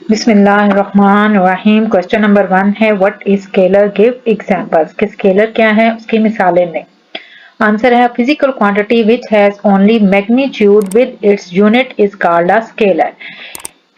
बिस्मिल्लाहिर्रहमानिर्रहीम। Question number 1 है what is scalar, give examples. कि स्केलर क्या है, उसकी मिसालें दें। आंसर है physical quantity which has only magnitude with its unit is called a scalar.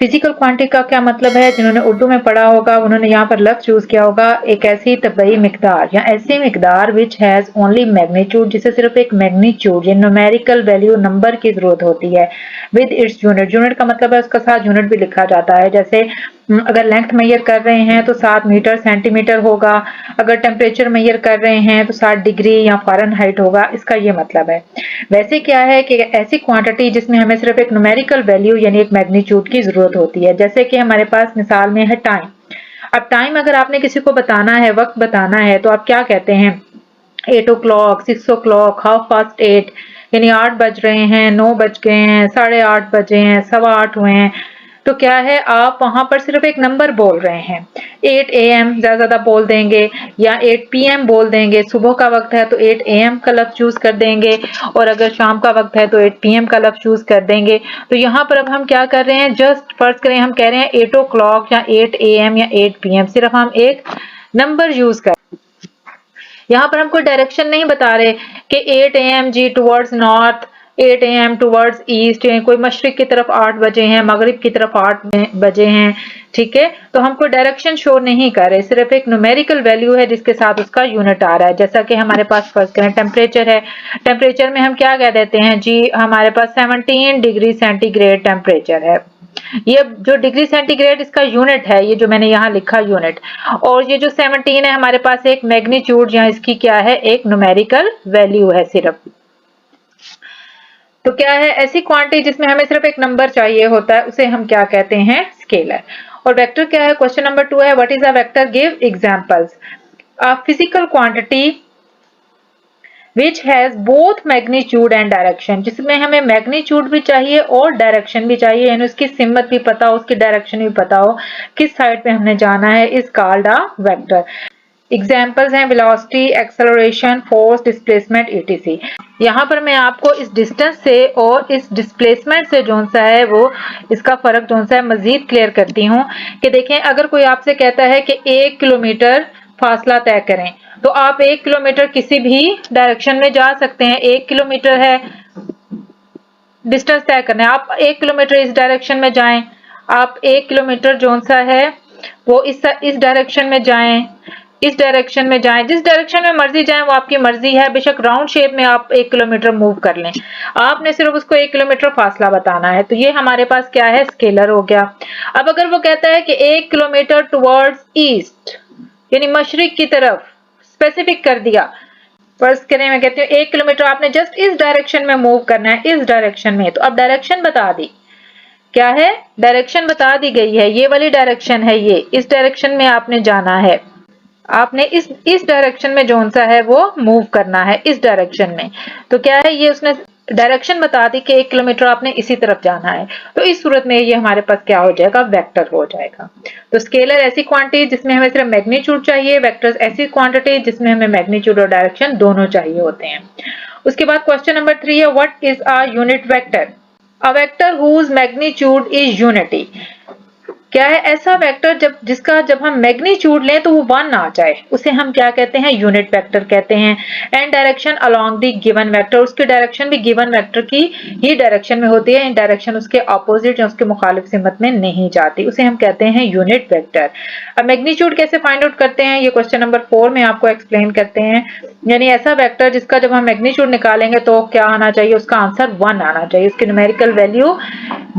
Physical quantity का क्या मतलब है, जिन्होंने उर्दू में पढ़ा होगा उन्होंने यहाँ पर लफ्ज यूज किया होगा एक ऐसी तबई मिकदार या ऐसी मिकदार विच हैज ओनली मैग्नीट्यूड, जिसे सिर्फ एक मैग्नीट्यूड या न्यूमेरिकल वैल्यू नंबर की जरूरत होती है। विद इट्स यूनिट, यूनिट का मतलब है उसका साथ यूनिट भी लिखा जाता है। जैसे अगर लेंथ मेजर कर रहे हैं तो 7 मीटर सेंटीमीटर होगा। अगर टेम्परेचर मेजर कर रहे हैं तो 60 डिग्री या फ़ारेनहाइट होगा। इसका ये मतलब है। वैसे क्या है कि ऐसी क्वांटिटी जिसमें हमें सिर्फ एक न्यूमेरिकल वैल्यू यानी एक मैग्नीट्यूड की जरूरत होती है। जैसे कि हमारे पास मिसाल में है टाइम। अब टाइम अगर आपने किसी को बताना है, वक्त बताना है, तो आप क्या कहते हैं? 8 ओ क्लॉक, 6 ओ क्लॉक, 8:30 यानी 8 बज रहे हैं, 9 बज गए हैं, 8:30 बजे हैं, 8:15 हुए हैं। तो क्या है, आप वहां पर सिर्फ एक नंबर बोल रहे हैं। 8 AM ज्यादा बोल देंगे या 8 PM बोल देंगे। सुबह का वक्त है तो 8 AM का लफ्ज चूज कर देंगे, और अगर शाम का वक्त है तो 8 PM का लफ्ज चूज कर देंगे। तो यहाँ पर अब हम क्या कर रहे हैं, जस्ट फर्ज करें हम कह रहे हैं 8 ओ क्लॉक या 8 AM या 8 PM, सिर्फ हम एक नंबर यूज कर। यहाँ पर हम कोई डायरेक्शन नहीं बता रहे कि 8 AM जी towards north, 8 AM towards east, कोई मशरिक की तरफ 8 बजे हैं, मगरिब की तरफ 8 बजे हैं। ठीक है, तो हम कोई डायरेक्शन शो नहीं कर रहे, सिर्फ एक न्यूमेरिकल वैल्यू है जिसके साथ उसका यूनिट आ रहा है। जैसा कि हमारे पास फर्स्ट करें टेम्परेचर है। टेम्परेचर में हम क्या कह देते हैं जी, हमारे पास 17 डिग्री सेंटीग्रेड टेम्परेचर है। ये जो डिग्री सेंटीग्रेड इसका यूनिट है, ये जो मैंने यहाँ लिखा यूनिट, और ये जो 17 है हमारे पास एक मैग्नीट्यूड या इसकी क्या है, एक न्यूमेरिकल वैल्यू है सिर्फ। तो क्या है, ऐसी क्वांटिटी जिसमें हमें सिर्फ एक नंबर चाहिए होता है उसे हम क्या कहते हैं, स्केलर। और वेक्टर क्या है, क्वेश्चन नंबर 2 है what is a vector, give examples. A physical quantity which has both magnitude and direction, जिसमें हमें मैग्नीट्यूड भी चाहिए और डायरेक्शन भी चाहिए, यानी उसकी सिमत भी पता हो, उसकी डायरेक्शन भी पता हो, किस साइड पे हमने जाना है, is called a vector. Examples हैं velocity, acceleration, force, displacement, etc। यहाँ पर मैं आपको इस डिस्टेंस से और इस डिस्प्लेसमेंट से जो सा है वो इसका फर्क जो सा है मजीद क्लियर करती हूँ। कि देखें, अगर कोई आपसे कहता है कि 1 किलोमीटर फासला तय करें, तो आप 1 किलोमीटर किसी भी डायरेक्शन में जा सकते हैं। 1 किलोमीटर है डिस्टेंस तय करना है, आप 1 किलोमीटर इस डायरेक्शन में जाएं, आप 1 किलोमीटर जो सा है वो इस डायरेक्शन में जाएं, इस डायरेक्शन में जाएं, जिस डायरेक्शन में मर्जी जाएं वो आपकी मर्जी है। बेशक राउंड शेप में आप 1 किलोमीटर मूव कर लें, आपने सिर्फ उसको 1 किलोमीटर फासला बताना है। तो ये हमारे पास क्या है, स्केलर हो गया। अब अगर वो कहता है कि 1 किलोमीटर टुवर्ड्स ईस्ट यानी मशरिक की तरफ स्पेसिफिक कर दिया, फर्ज करें मैं कहती हूँ 1 किलोमीटर आपने जस्ट इस डायरेक्शन में मूव करना है, इस डायरेक्शन में। तो अब डायरेक्शन बता दी, क्या है, डायरेक्शन बता दी गई है, ये वाली डायरेक्शन है, ये इस डायरेक्शन में आपने जाना है, आपने इस डायरेक्शन में जोन सा है वो मूव करना है, इस डायरेक्शन में। तो क्या है, ये उसने डायरेक्शन बता दी कि 1 किलोमीटर आपने इसी तरफ जाना है। तो इस सूरत में ये हमारे पास क्या हो जाएगा, वेक्टर हो जाएगा। तो स्केलर ऐसी क्वांटिटी जिसमें हमें सिर्फ मैग्नीट्यूड चाहिए, वेक्टर्स ऐसी क्वांटिटी जिसमें हमें मैग्नीट्यूड और डायरेक्शन दोनों चाहिए होते हैं। उसके बाद क्वेश्चन नंबर 3 है what is a unit vector. A vector whose magnitude is unity. क्या है, ऐसा वेक्टर जब हम मैग्नीट्यूड लें तो वो 1 आ जाए, उसे हम क्या कहते हैं, यूनिट वेक्टर कहते हैं। And direction along the given vector, उसकी डायरेक्शन भी गिवन वेक्टर की ही डायरेक्शन में होती है, इन डायरेक्शन उसके ऑपोजिट या उसके मुखालिफ सिमत में नहीं जाती, उसे हम कहते हैं यूनिट वेक्टर। अब मैग्नीट्यूड कैसे फाइंड आउट करते हैं, ये क्वेश्चन नंबर 4 में आपको एक्सप्लेन करते हैं। यानी ऐसा वेक्टर जिसका जब हम मैग्नीट्यूड निकालेंगे तो क्या आना चाहिए, उसका आंसर 1 आना चाहिए, उसकी न्यूमेरिकल वैल्यू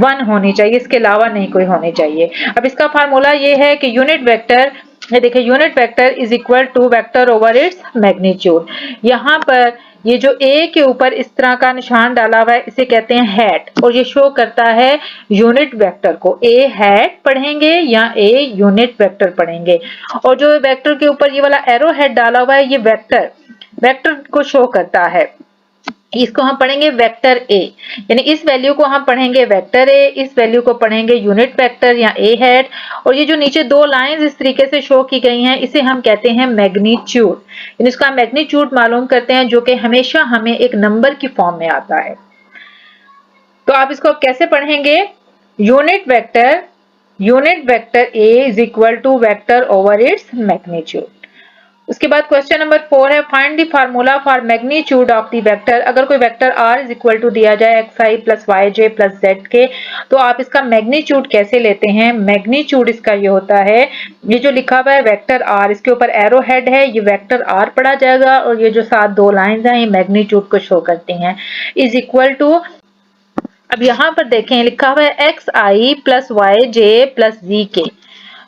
1 होनी चाहिए, इसके अलावा नहीं कोई होनी चाहिए। अब इसका फार्मूला ये है कि यूनिट वेक्टर, ये देखिए, unit vector is equal to vector over its magnitude. यहाँ पर ये जो ए के ऊपर इस तरह का निशान डाला हुआ है इसे कहते हैं हैट, और ये शो करता है यूनिट वेक्टर को। ए हैट पढ़ेंगे या ए यूनिट वेक्टर पढ़ेंगे। और जो वेक्टर के ऊपर ये वाला एरो हेड डाला हुआ है, ये वेक्टर को शो करता है। इसको हम पढ़ेंगे वेक्टर ए, यानी इस वैल्यू को हम पढ़ेंगे वेक्टर ए, इस वैल्यू को पढ़ेंगे यूनिट वेक्टर या ए हैट। और ये जो नीचे 2 लाइंस इस तरीके से शो की गई हैं, इसे हम कहते हैं मैग्नीट्यूड। यानी इसका मैग्नीट्यूड मालूम करते हैं, जो कि हमेशा हमें एक नंबर की फॉर्म में आता है। तो आप इसको कैसे पढ़ेंगे, unit vector unit vector a is equal to vector over its magnitude. उसके बाद क्वेश्चन नंबर 4 है find the formula for magnitude of the vector. अगर कोई vector r is equal to दिया जाए xi plus yj plus z के, तो आप इसका मैग्नीट्यूड कैसे लेते हैं? मैग्नीट्यूड इसका ये होता है, ये जो लिखा हुआ है वेक्टर r, इसके ऊपर एरो हेड है, ये वेक्टर r पढ़ा जाएगा और ये जो साथ दो लाइंस हैं ये मैग्नीट्यूड को शो करती हैं। इज इक्वल टू, अब यहाँ पर देखें लिखा हुआ है xi plus yj plus zk,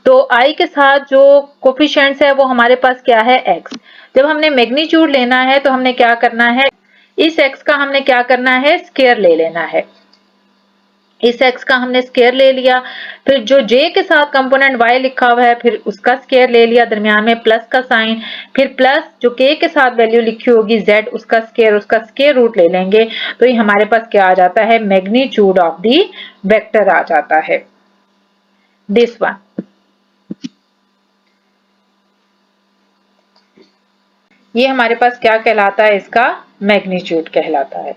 तो i के साथ जो कोफिशिएंट्स है वो हमारे पास क्या है? x। जब हमने मैग्नीट्यूड लेना है तो हमने क्या करना है? इस x का हमने क्या करना है? स्क्वायर ले लेना है। इस x का हमने स्क्वायर ले लिया, फिर जो j के साथ कंपोनेंट y लिखा हुआ है फिर उसका स्क्वायर ले लिया, दरमियान में प्लस का साइन, फिर प्लस जो k के साथ वैल्यू लिखी होगी z, उसका स्क्वायर रूट ले लेंगे, तो ये हमारे पास क्या आ जाता है? मैग्नीट्यूड ऑफ द वेक्टर आ जाता है, दिस वन। ये हमारे पास क्या कहलाता है? इसका मैग्नीट्यूड कहलाता है।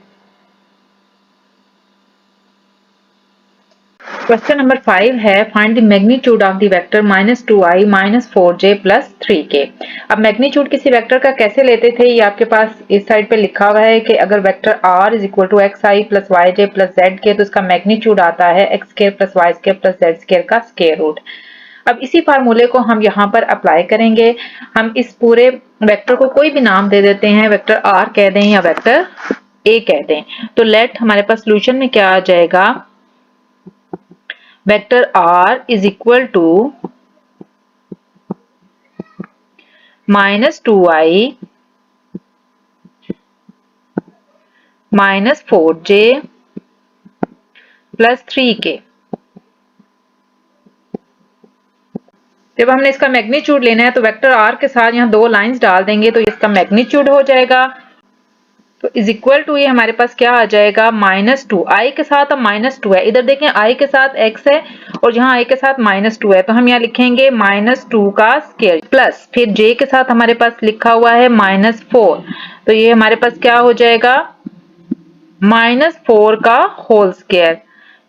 क्वेश्चन नंबर 5 है find the magnitude of the vector -2i -4j plus 3k। अब मैग्नीट्यूड किसी वेक्टर का कैसे लेते थे, ये आपके पास इस साइड पे लिखा हुआ है कि अगर vector r is equal to xi plus yj plus zk, तो इसका मैग्नीट्यूड आता है x square plus y square plus z square का स्क्वायर रूट। अब इसी फार्मूले को हम यहाँ पर अप्लाई करेंगे। हम इस पूरे वेक्टर को कोई भी नाम दे देते हैं, वेक्टर r कह दें या वेक्टर a कह दें। तो लेट हमारे पास सोल्यूशन में क्या आ जाएगा? Vector r is equal to -2i -4j plus 3k। जब हमने इसका मैग्नीट्यूड लेना है तो वेक्टर r के साथ यहाँ दो लाइंस डाल देंगे तो इसका मैग्नीट्यूड हो जाएगा। तो इज इक्वल टू ये हमारे पास क्या आ जाएगा? -2 i के साथ अब -2 है, इधर देखें i के साथ x है और यहाँ i के साथ -2 है, तो हम यहाँ लिखेंगे -2 का स्क्वायर प्लस फिर j के साथ हमारे पास लिखा हुआ है -4, तो ये हमारे पास क्या हो जाएगा? -4 का होल स्क्वायर,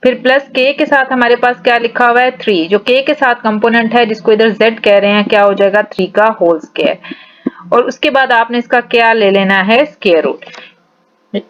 फिर प्लस k के साथ हमारे पास क्या लिखा हुआ है? 3, जो k के साथ कंपोनेंट है जिसको इधर z कह रहे हैं, क्या हो जाएगा? 3 का होल स्क्वायर। और उसके बाद आपने इसका क्या ले लेना है? स्क्वायर रूट,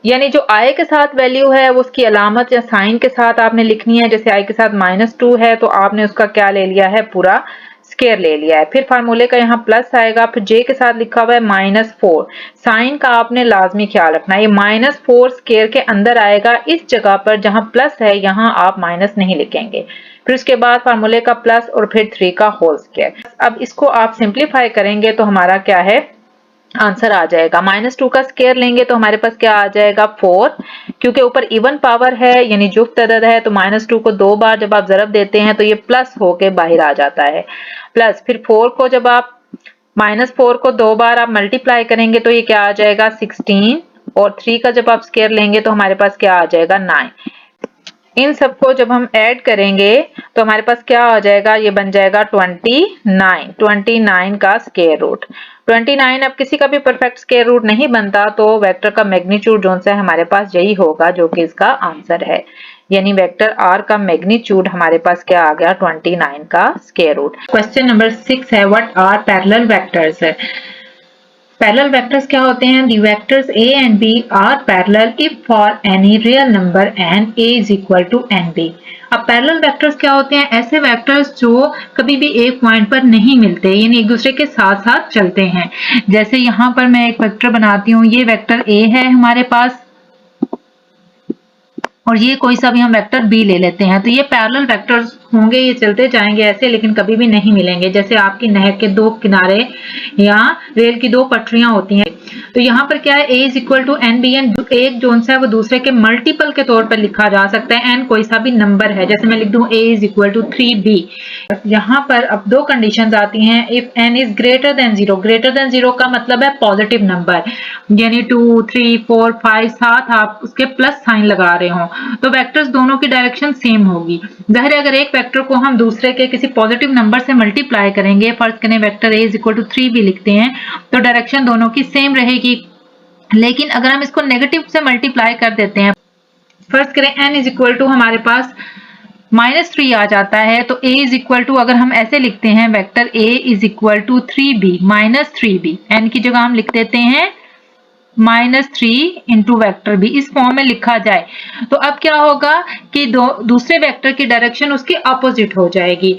यानी जो i के साथ वैल्यू है वो उसकी अलामत या साइन के साथ आपने लिखनी है। जैसे i के साथ -2 है तो आपने उसका क्या ले लिया है? पूरा स्क्वायर ले लिया है। फिर फार्मूले का यहाँ प्लस आएगा, फिर j के साथ लिखा हुआ है -4, साइन का आपने लाजमी ख्याल रखना है, ये -4 स्क्वायर के अंदर आएगा, इस जगह पर जहां प्लस है यहाँ आप माइनस नहीं लिखेंगे। फिर उसके बाद फार्मूले का प्लस और फिर 3 का होल स्क्वायर। अब इसको आप सिंप्लीफाई करेंगे तो हमारा क्या है? आंसर आ जाएगा। -2 का स्क्वायर लेंगे तो हमारे पास क्या आ जाएगा? 4, क्योंकि ऊपर इवन पावर है यानी जुफ्त अदद है, तो -2 को 2 बार जब आप ज़रब देते हैं तो ये प्लस होके बाहर आ जाता है। प्लस फिर 4 को जब आप -4 को 2 बार आप मल्टीप्लाई करेंगे तो ये क्या आ जाएगा? 16, और 3 का जब आप स्क्वायर लेंगे तो हमारे पास क्या आ जाएगा? 9। इन सबको जब हम ऐड करेंगे तो हमारे पास क्या आ जाएगा? ये बन जाएगा 29 का स्क्वायर रूट। 29 अब किसी का भी परफेक्ट स्क्वायर रूट नहीं बनता, तो वेक्टर का मैग्नीट्यूड जो सा है हमारे पास यही होगा जो कि इसका आंसर है, यानी वेक्टर r का मैग्नीट्यूड हमारे पास क्या आ गया? 29 का स्क्वायर रूट। क्वेश्चन नंबर 6 है what are parallel vectors. Parallel vectors क्या होते हैं? The vectors a and b are parallel if for any real number n a is equal to nb। अब पैरेलल वेक्टर्स क्या होते हैं? ऐसे वेक्टर्स जो कभी भी एक पॉइंट पर नहीं मिलते, यानी एक दूसरे के साथ साथ चलते हैं। जैसे यहाँ पर मैं एक वेक्टर बनाती हूँ, ये वेक्टर a है हमारे पास और ये कोई सा भी हम वेक्टर b ले लेते हैं, तो ये पैरेलल वेक्टर्स होंगे, ये चलते जाएंगे ऐसे, लेकिन कभी भी नहीं मिलेंगे। जैसे आपकी नहर के दो किनारे या रेल की दो पटरियां होती हैं, तो यहाँ पर क्या है? a is equal to n b, n एक जोन सा है वो दूसरे के मल्टीपल के तौर पर लिखा जा सकता है। n कोई सा भी नंबर है, जैसे मैं लिख दूं a is equal to 3b। यहाँ पर अब दो कंडीशंस आती हैं। If n is greater than 0, greater than 0 का मतलब है पॉजिटिव नंबर, यानी 2, 3, 4, 5 साथ आप उसके प्लस साइन लगा रहे हो, तो वेक्टर्स दोनों की डायरेक्शन सेम होगी। जाहिर है अगर एक वेक्टर को हम दूसरे के किसी पॉजिटिव नंबर से मल्टीप्लाई करेंगे, फर्ज करें vector a is equal to 3 भी लिखते हैं, तो डायरेक्शन दोनों की सेम रहेगी। लेकिन अगर हम इसको नेगेटिव से मल्टीप्लाई कर देते हैं, फर्ज करें n इज इक्वल टू हमारे पास -3 आ जाता है, तो a इज इक्वल टू, अगर हम ऐसे लिखते हैं vector a is equal to 3b -3b, n की जगह हम लिख देते हैं -3 इंटू वेक्टर b, इस फॉर्म में लिखा जाए तो अब क्या होगा कि दूसरे वेक्टर की डायरेक्शन उसके अपोजिट हो जाएगी।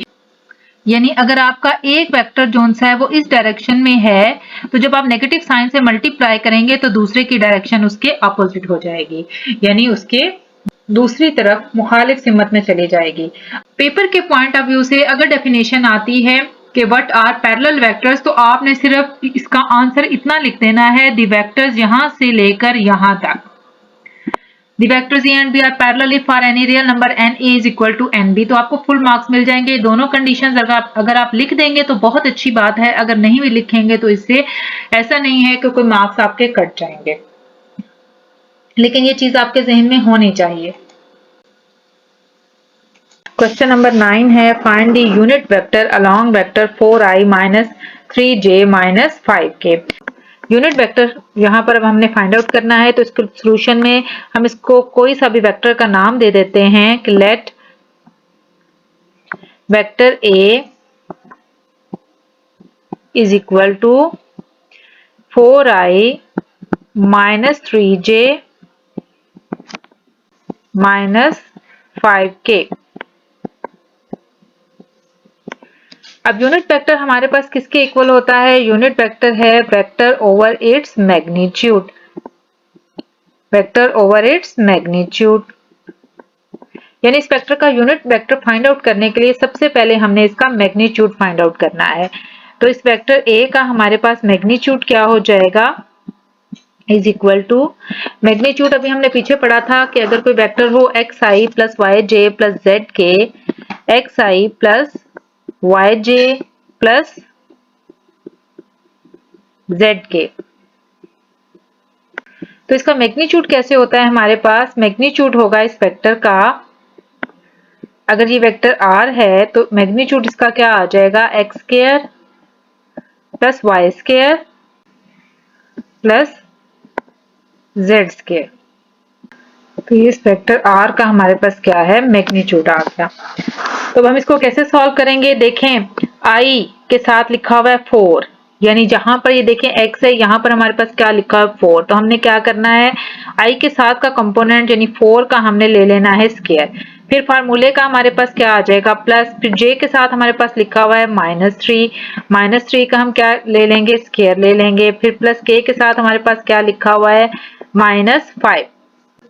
यानी अगर आपका एक वेक्टर जोन सा है वो इस डायरेक्शन में है, तो जब आप नेगेटिव साइन से मल्टीप्लाई करेंगे तो दूसरे की डायरेक्शन उसके अपोजिट हो जाएगी, यानी उसके दूसरी तरफ मुखालिफ सिमत में चली जाएगी। पेपर के पॉइंट ऑफ व्यू से अगर डेफिनेशन आती है कि व्हाट आर पैरेलल वेक्टर्स, तो आपने सिर्फ इसका आंसर इतना लिख देना है, द वेक्टर्स यहां से लेकर यहां तक, The vectors A and B are parallel if for any real number n A is equal to nb, तो आपको फुल मार्क्स मिल जाएंगे। दोनों कंडीशंस अगर आप लिख देंगे तो बहुत अच्छी बात है, अगर नहीं भी लिखेंगे तो इससे ऐसा नहीं है कि कोई मार्क्स आपके कट जाएंगे, लेकिन ये चीज आपके जहन में होनी चाहिए। क्वेश्चन नंबर 9 है, find the unit vector along vector 4i minus 3j minus 5k। Unit vector यहाँ पर अब हमने फाइंड आउट करना है, तो इसके सोल्यूशन में हम इसको कोई सा भी वेक्टर का नाम दे देते हैं कि let vector a is equal to 4i minus 3j minus 5k। अब यूनिट वेक्टर हमारे पास किसके इक्वल होता है? यूनिट वेक्टर है vector over its magnitude, vector over its magnitude. यानी इस वेक्टर का यूनिट वेक्टर फाइंड आउट करने के लिए सबसे पहले हमने इसका मैग्नीट्यूड फाइंड आउट करना है। तो इस वेक्टर a का हमारे पास मैग्नीट्यूड क्या हो जाएगा? इज इक्वल टू, मैग्नीट्यूड अभी हमने पीछे पढ़ा था कि अगर कोई वेक्टर हो xi plus yj plus zk, xi plus yj plus zk, तो इसका मैग्नीट्यूड कैसे होता है? हमारे पास मैग्नीट्यूड होगा इस वेक्टर का, अगर ये वेक्टर r है तो मैग्नीट्यूड इसका क्या आ जाएगा? x square plus y square plus z square. तो इस वेक्टर r का हमारे पास क्या है? मैग्नीट्यूड आ गया। तो हम इसको कैसे सॉल्व करेंगे? देखें, i के साथ लिखा हुआ है 4, यानी जहां पर ये देखें x है, यहाँ पर हमारे पास क्या लिखा है? 4। तो हमने क्या करना है? i के साथ का कंपोनेंट यानी 4 का हमने ले लेना है स्क्वायर। फिर फार्मूले का हमारे पास क्या आ जाएगा? प्लस, फिर j के साथ हमारे पास लिखा हुआ है -3, -3 का हम क्या ले लेंगे? स्क्वायर ले लेंगे। फिर प्लस k के साथ हमारे पास क्या लिखा हुआ है? -5,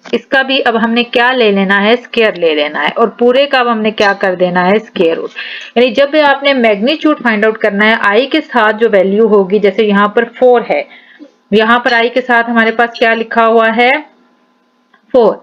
इसका भी अब हमने क्या ले लेना है? स्क्वायर ले लेना है। और पूरे का अब हमने क्या कर देना है? Square root. यानी जब भी आपने मैग्नीट्यूड फाइंड आउट करना है, i के साथ जो वैल्यू होगी, जैसे यहाँ पर 4 है, यहाँ पर i के साथ हमारे पास क्या लिखा हुआ है? 4।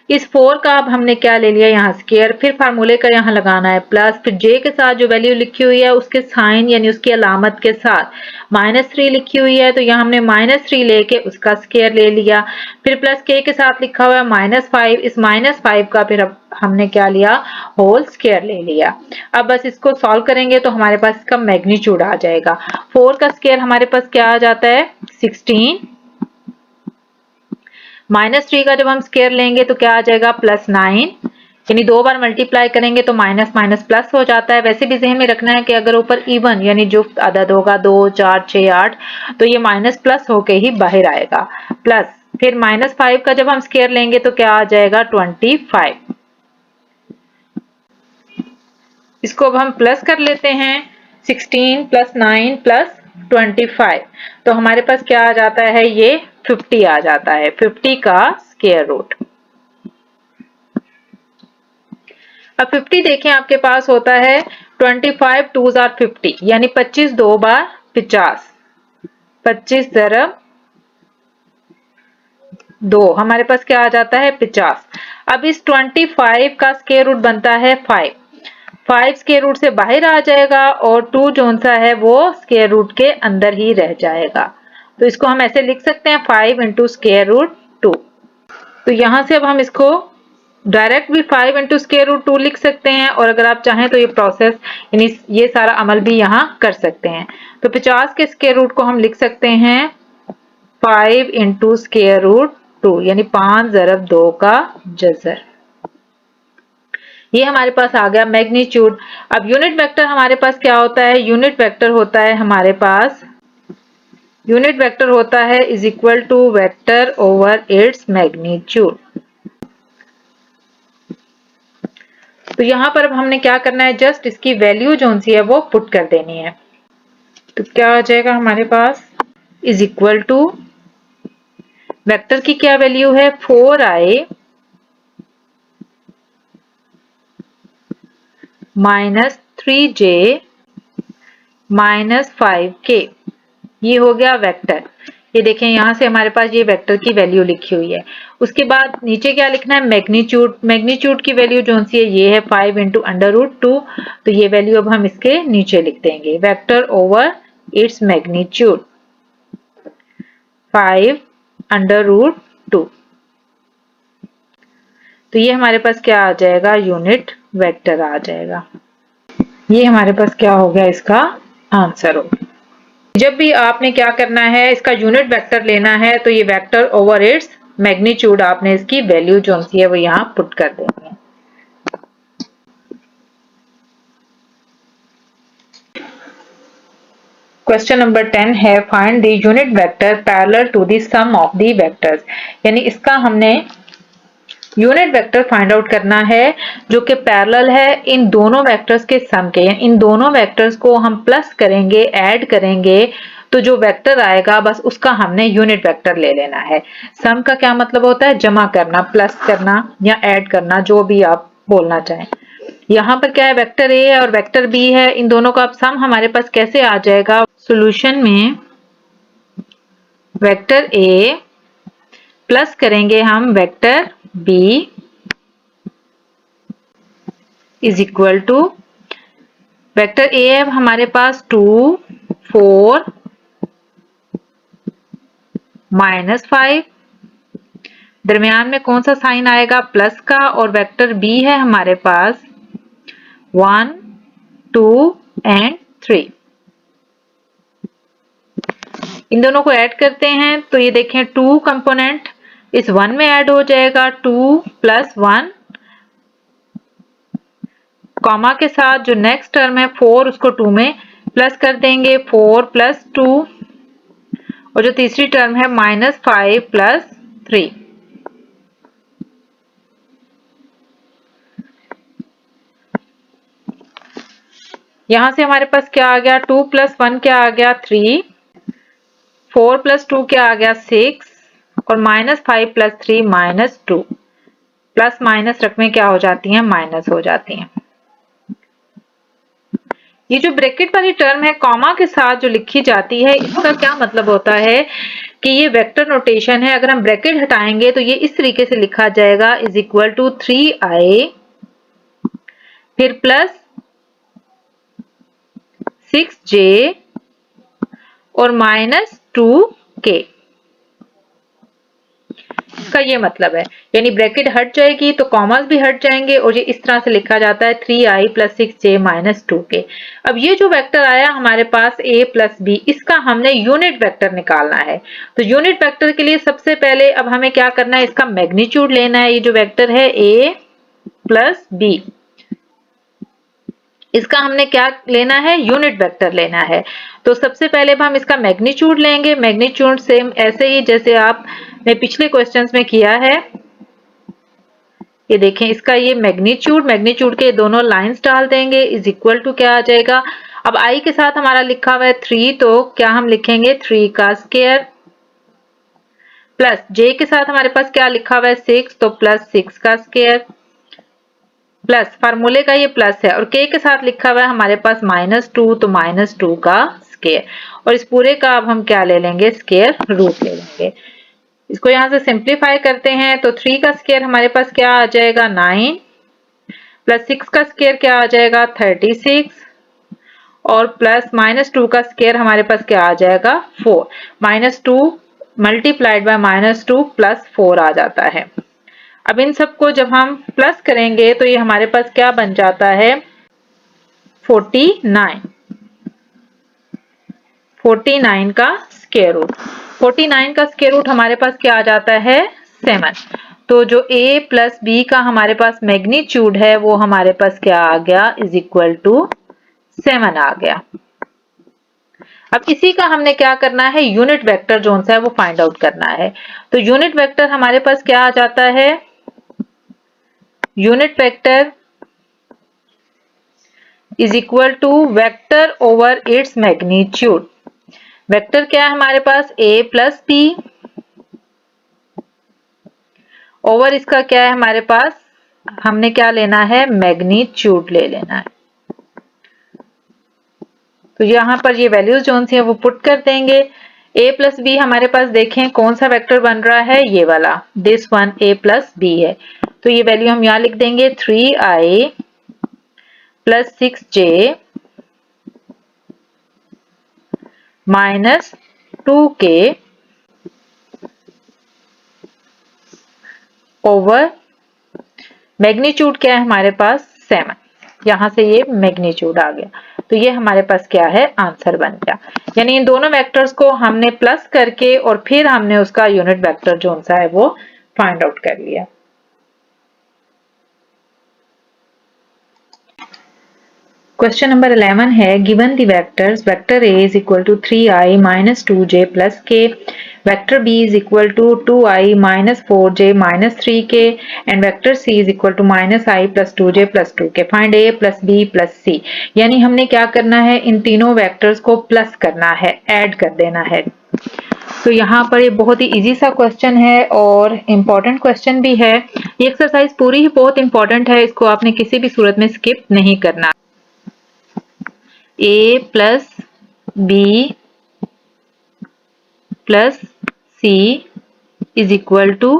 इस 4 का अब हमने क्या ले लिया? यहाँ स्क्वायर। फिर फार्मूले का यहाँ लगाना है प्लस, फिर j के साथ जो वैल्यू लिखी हुई है उसके साइन यानी उसकी अलामत के साथ -3 लिखी हुई है, तो यहाँ हमने -3 लेके उसका स्क्वायर ले लिया। फिर प्लस k के साथ लिखा हुआ है -5, इस -5 का फिर अब हमने क्या लिया? होल स्क्वायर ले लिया। अब बस इसको सॉल्व करेंगे तो हमारे पास इसका मैग्नीट्यूड आ जाएगा। 4 का स्क्वायर हमारे पास क्या आ जाता है? 16, -3 का जब हम स्क्वायर लेंगे तो क्या आ जाएगा? +9, यानी 2 बार मल्टीप्लाई करेंगे तो माइनस माइनस प्लस हो जाता है। वैसे भी ज़हन में रखना है कि अगर ऊपर इवन यानी जुफ्त अदद होगा 2, 4, 6, 8, तो ये माइनस प्लस होके ही बाहर आएगा। प्लस फिर -5 का जब हम स्क्वायर लेंगे तो क्या आ जाएगा? 25। इसको अब हम प्लस कर लेते हैं, 16 + 9 + 25, तो हमारे पास क्या आ जाता है? ये 50 आ जाता है, 50 का स्क्वायर रूट। अब 50 देखें आपके पास होता है 25 2s are 50, यानी 25 2 बार 50, 25 × 2 हमारे पास क्या आ जाता है? 50। अब इस 25 का स्क्वायर रूट बनता है 5, 5 स्क्वायर रूट से बाहर आ जाएगा और 2 जोन सा है वो स्क्वायर रूट के अंदर ही रह जाएगा। तो इसको हम ऐसे लिख सकते हैं 5 × स्क्वायर रूट 2। तो यहां से अब हम इसको डायरेक्ट भी 5 × स्क्वायर रूट 2 लिख सकते हैं, और अगर आप चाहें तो ये प्रोसेस यानी ये सारा अमल भी यहाँ कर सकते हैं। तो 50 के स्क्वायर रूट को हम लिख सकते हैं 5 × स्क्वायर रूट 2, यानी 5 × 2 का जज़र। ये हमारे पास आ गया मैग्नीट्यूड। अब यूनिट वेक्टर हमारे पास क्या होता है, यूनिट वेक्टर होता है हमारे पास, यूनिट वेक्टर होता है is equal to vector over its magnitude. तो यहां पर अब हमने क्या करना है, जस्ट इसकी वैल्यू जो सी है वो पुट कर देनी है। तो क्या आ जाएगा हमारे पास, इज इक्वल टू वेक्टर की क्या वैल्यू है 4i minus 3j minus 5k, ये हो गया वेक्टर। ये देखें यहां से हमारे पास ये वेक्टर की वैल्यू लिखी हुई है। उसके बाद नीचे क्या लिखना है, मैग्नीट्यूड। मैग्नीट्यूड की वैल्यू जो सी है ये है 5 इंटू अंडर रूट 2। तो ये वैल्यू अब हम इसके नीचे लिख देंगे, vector over its magnitude 5 under root 2। तो ये हमारे पास क्या आ जाएगा, यूनिट वेक्टर आ जाएगा। ये हमारे पास क्या हो गया, इसका आंसर हो। जब भी आपने क्या करना है, इसका यूनिट वेक्टर लेना है तो ये वेक्टर ओवर इट्स मैग्नीट्यूड आपने इसकी वैल्यू जो सी है वो यहाँ पुट कर देनी है। क्वेश्चन नंबर 10 है, find the unit vector parallel to the sum of the vectors. यानी इसका हमने यूनिट वेक्टर फाइंड आउट करना है जो कि पैरेलल है इन दोनों वेक्टर्स के सम के। इन दोनों वेक्टर्स को हम प्लस करेंगे, ऐड करेंगे, तो जो वेक्टर आएगा बस उसका हमने यूनिट वेक्टर ले लेना है। सम का क्या मतलब होता है, जमा करना, प्लस करना या ऐड करना, जो भी आप बोलना चाहें। यहाँ पर क्या है, वेक्टर ए है और वेक्टर बी है, इन दोनों का अब सम हमारे पास कैसे आ जाएगा, सॉल्यूशन में वेक्टर ए प्लस करेंगे हम vector b is equal to vector a है हमारे पास 2 4 माइनस 5, दरमियान में कौन सा साइन आएगा, प्लस का, और वेक्टर बी है हमारे पास 1 2 एंड 3। इन दोनों को ऐड करते हैं तो ये देखें 2 कंपोनेंट इस 1 में ऐड हो जाएगा, 2 प्लस 1, कॉमा के साथ जो नेक्स्ट टर्म है 4 उसको 2 में प्लस कर देंगे, 4 प्लस 2, और जो तीसरी टर्म है माइनस 5 प्लस 3। यहां से हमारे पास क्या आ गया, 2 प्लस 1 क्या आ गया 3, 4 प्लस 2 क्या आ गया 6, और minus 5 plus 3 minus 2। Plus minus रकमें क्या हो जाती हैं, माइनस हो जाती हैं। ये जो ब्रैकेट वाली टर्म है कॉमा के साथ जो लिखी जाती है, इसका क्या मतलब होता है कि ये वेक्टर नोटेशन है। अगर हम ब्रैकेट हटाएंगे तो ये इस तरीके से लिखा जाएगा, इज इक्वल टू 3i फिर प्लस 6j और माइनस 2k। इसका ये मतलब है, यानी ब्रैकेट हट जाएगी तो कॉमास भी हट जाएंगे, और ये इस तरह से लिखा जाता है 3i plus 6j minus 2k। अब ये जो वेक्टर आया हमारे पास a प्लस बी, इसका हमने यूनिट वेक्टर निकालना है। तो यूनिट वेक्टर के लिए सबसे पहले अब हमें क्या करना है, इसका मैग्नीट्यूड लेना है। ये जो वेक्टर है a प्लस बी, इसका हमने क्या लेना है, यूनिट वेक्टर लेना है। तो सबसे पहले हम इसका मैग्नीट्यूड लेंगे। मैग्नीट्यूड सेम ऐसे ही जैसे आपने पिछले क्वेश्चंस में किया है। ये देखें इसका ये मैग्नीट्यूड के दोनों लाइंस डाल देंगे, इज इक्वल टू क्या आ जाएगा। अब आई के साथ हमारा लिखा हुआ है 3, तो क्या हम लिखेंगे 3 का स्क्वायर, प्लस जे के साथ हमारे पास क्या लिखा हुआ है 6, तो प्लस 6 का स्क्वायर, प्लस फार्मूले का ये प्लस है, और के के साथ लिखा हुआ है हमारे पास -2, तो -2 का स्क्वायर, और इस पूरे का अब हम क्या ले लेंगे, स्क्वायर रूट ले लेंगे। इसको यहां से सिंप्लीफाई करते हैं तो 3 का स्क्वायर हमारे पास क्या आ जाएगा 9, प्लस 6 का स्क्वायर क्या आ जाएगा 36, और प्लस -2 का स्क्वायर हमारे पास क्या आ जाएगा 4। -2 मल्टीप्लाइड बाय -2 प्लस 4 आ जाता है। अब इन सबको जब हम प्लस करेंगे तो ये हमारे पास क्या बन जाता है 49। 49 का स्क्वायर रूट, 49 का स्क्वायर रूट हमारे पास क्या आ जाता है 7। तो जो a प्लस बी का हमारे पास मैग्नीट्यूड है वो हमारे पास क्या आ गया, इज इक्वल टू 7 आ गया। अब इसी का हमने क्या करना है, यूनिट वेक्टर जो सा है वो फाइंड आउट करना है। तो यूनिट वेक्टर हमारे पास क्या आ जाता है, unit vector is equal to vector over its magnitude. Vector क्या है हमारे पास, a प्लस बी ओवर इसका क्या है हमारे पास, हमने क्या लेना है, मैग्नीट्यूड ले लेना है। तो यहां पर ये वैल्यूज जो सी है वो पुट कर देंगे। a प्लस बी हमारे पास देखें कौन सा वेक्टर बन रहा है, ये वाला, this one a plus b है। तो ये वैल्यू हम यहां लिख देंगे 3i plus 6j minus 2k over magnitude क्या है हमारे पास 7। यहां से ये मैग्नीट्यूड आ गया, तो ये हमारे पास क्या है, आंसर बन गया। यानी इन दोनों वेक्टर्स को हमने प्लस करके और फिर हमने उसका यूनिट वेक्टर जो सा है वो फाइंड आउट कर लिया। क्वेश्चन नंबर 11 है, given the vectors vector a is equal to 3i minus 2j plus k, vector b is equal to 2i minus 4j minus 3k and vector c is equal to minus i plus 2j plus 2k. Find a plus b plus c। यानी हमने क्या करना है, इन तीनों vectors को plus करना है, add कर देना है। तो यहाँ पर ये बहुत ही इजी सा क्वेश्चन है और इम्पोर्टेंट क्वेश्चन भी है। ये एक्सरसाइज पूरी ही बहुत इंपॉर्टेंट है, इसको आपने किसी भी सूरत में स्किप नहीं करना। a plus b plus c is equal to,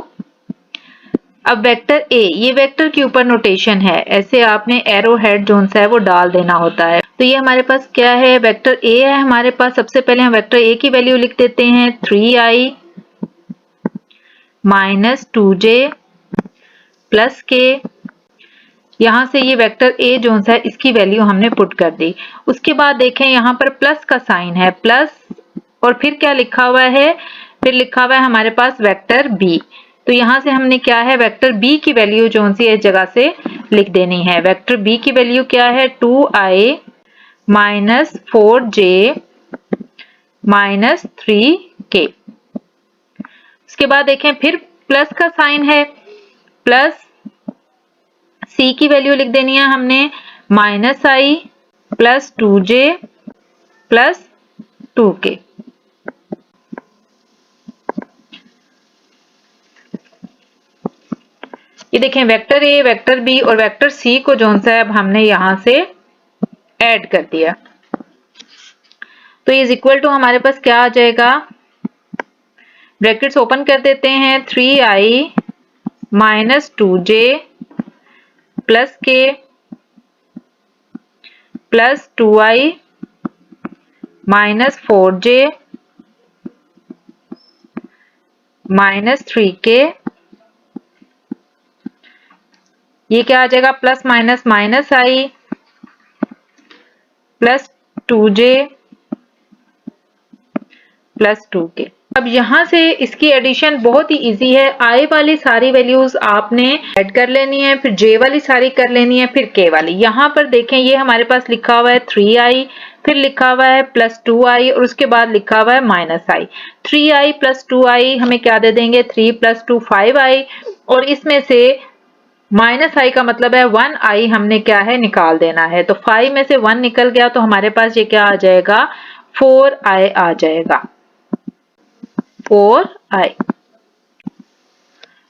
अब वेक्टर a, ये वेक्टर के ऊपर नोटेशन है, ऐसे आपने एरो हेड जो सा है वो डाल देना होता है। तो ये हमारे पास क्या है, वेक्टर a है हमारे पास। सबसे पहले हम वेक्टर a की वैल्यू लिख देते हैं 3i minus 2j plus k। यहां से ये वेक्टर a जो सा है इसकी वैल्यू हमने पुट कर दी। उसके बाद देखें यहाँ पर प्लस का साइन है, प्लस और फिर क्या लिखा हुआ है, फिर लिखा हुआ है हमारे पास वेक्टर b। तो यहां से हमने क्या है, वेक्टर b की वैल्यू जो सी इस जगह से लिख देनी है। वेक्टर b की वैल्यू क्या है, 2i minus 4j minus 3k। उसके बाद देखें फिर प्लस का साइन है, प्लस c की वैल्यू लिख देनी है हमने minus i plus 2j plus 2k। ये देखें वेक्टर a, वेक्टर b और वेक्टर c को जो सा है अब हमने यहां से ऐड कर दिया। तो इज इक्वल टू हमारे पास क्या आ जाएगा, ब्रैकेट्स ओपन कर देते हैं, 3i minus 2j plus k plus 2i minus 4j minus 3k। ये क्या आ जाएगा, plus minus minus i plus 2j plus 2k। अब यहां से इसकी एडिशन बहुत ही इजी है। i वाली सारी वैल्यूज आपने ऐड कर लेनी है, फिर j वाली सारी कर लेनी है, फिर k वाली। यहां पर देखें ये हमारे पास लिखा हुआ है 3i, फिर लिखा हुआ है प्लस 2i और उसके बाद लिखा हुआ है minus i। 3i plus 2i हमें क्या दे देंगे, 3 प्लस 2 5i और इसमें से माइनस i का मतलब है 1i हमने क्या है निकाल देना है। तो 5 में से 1 निकल गया तो हमारे पास ये क्या आ जाएगा, 4i आ जाएगा, 4i।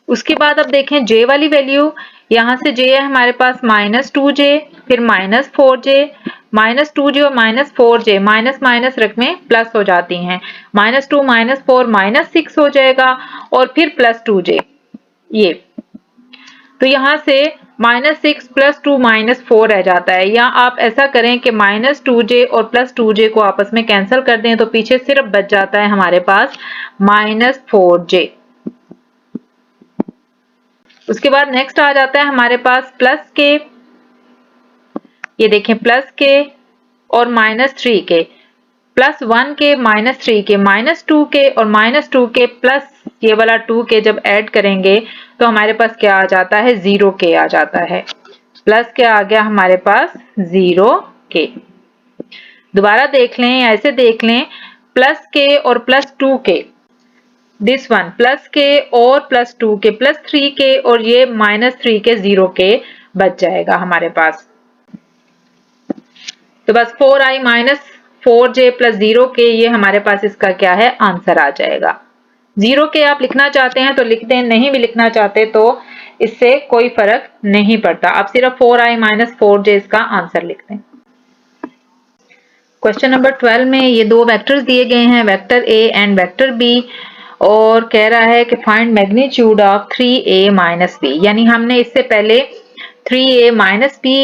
उसके बाद अब देखें j वाली वैल्यू, यहां से j है हमारे पास माइनस 2j फिर माइनस 4j, माइनस 2j और माइनस 4j माइनस माइनस रक में प्लस हो जाती हैं, माइनस 2 माइनस 4 माइनस 6 हो जाएगा और फिर प्लस 2j ये। तो यहां से माइनस 6 प्लस 2 माइनस 4 रह जाता है, या आप ऐसा करें कि माइनस 2j और प्लस 2j को आपस में कैंसिल कर दें तो पीछे सिर्फ बच जाता है हमारे पास माइनस 4j। उसके बाद नेक्स्ट आ जाता है हमारे पास प्लस के, ये देखें प्लस के और minus 3k, plus 1k minus 3k minus 2k और माइनस 2k प्लस ये वाला 2k जब ऐड करेंगे तो हमारे पास क्या आ जाता है 0k आ जाता है, प्लस क्या आ गया हमारे पास 0k। दोबारा देख लें, ऐसे देख लें, प्लस के और plus 2k, this one plus के और प्लस 2k प्लस 3k और ये माइनस 3k 0k बच जाएगा हमारे पास। तो बस 4i minus 4j plus 0k ये हमारे पास इसका क्या है आंसर आ जाएगा। 0k आप लिखना चाहते हैं तो लिख दें, नहीं भी लिखना चाहते तो इससे कोई फर्क नहीं पड़ता, आप सिर्फ 4i माइनस 4j इसका आंसर लिख दें। क्वेश्चन नंबर 12 में ये दो वेक्टर्स दिए गए हैं, vector a and vector b, और कह रहा है कि find magnitude of 3a minus b, यानी हमने इससे पहले 3a minus b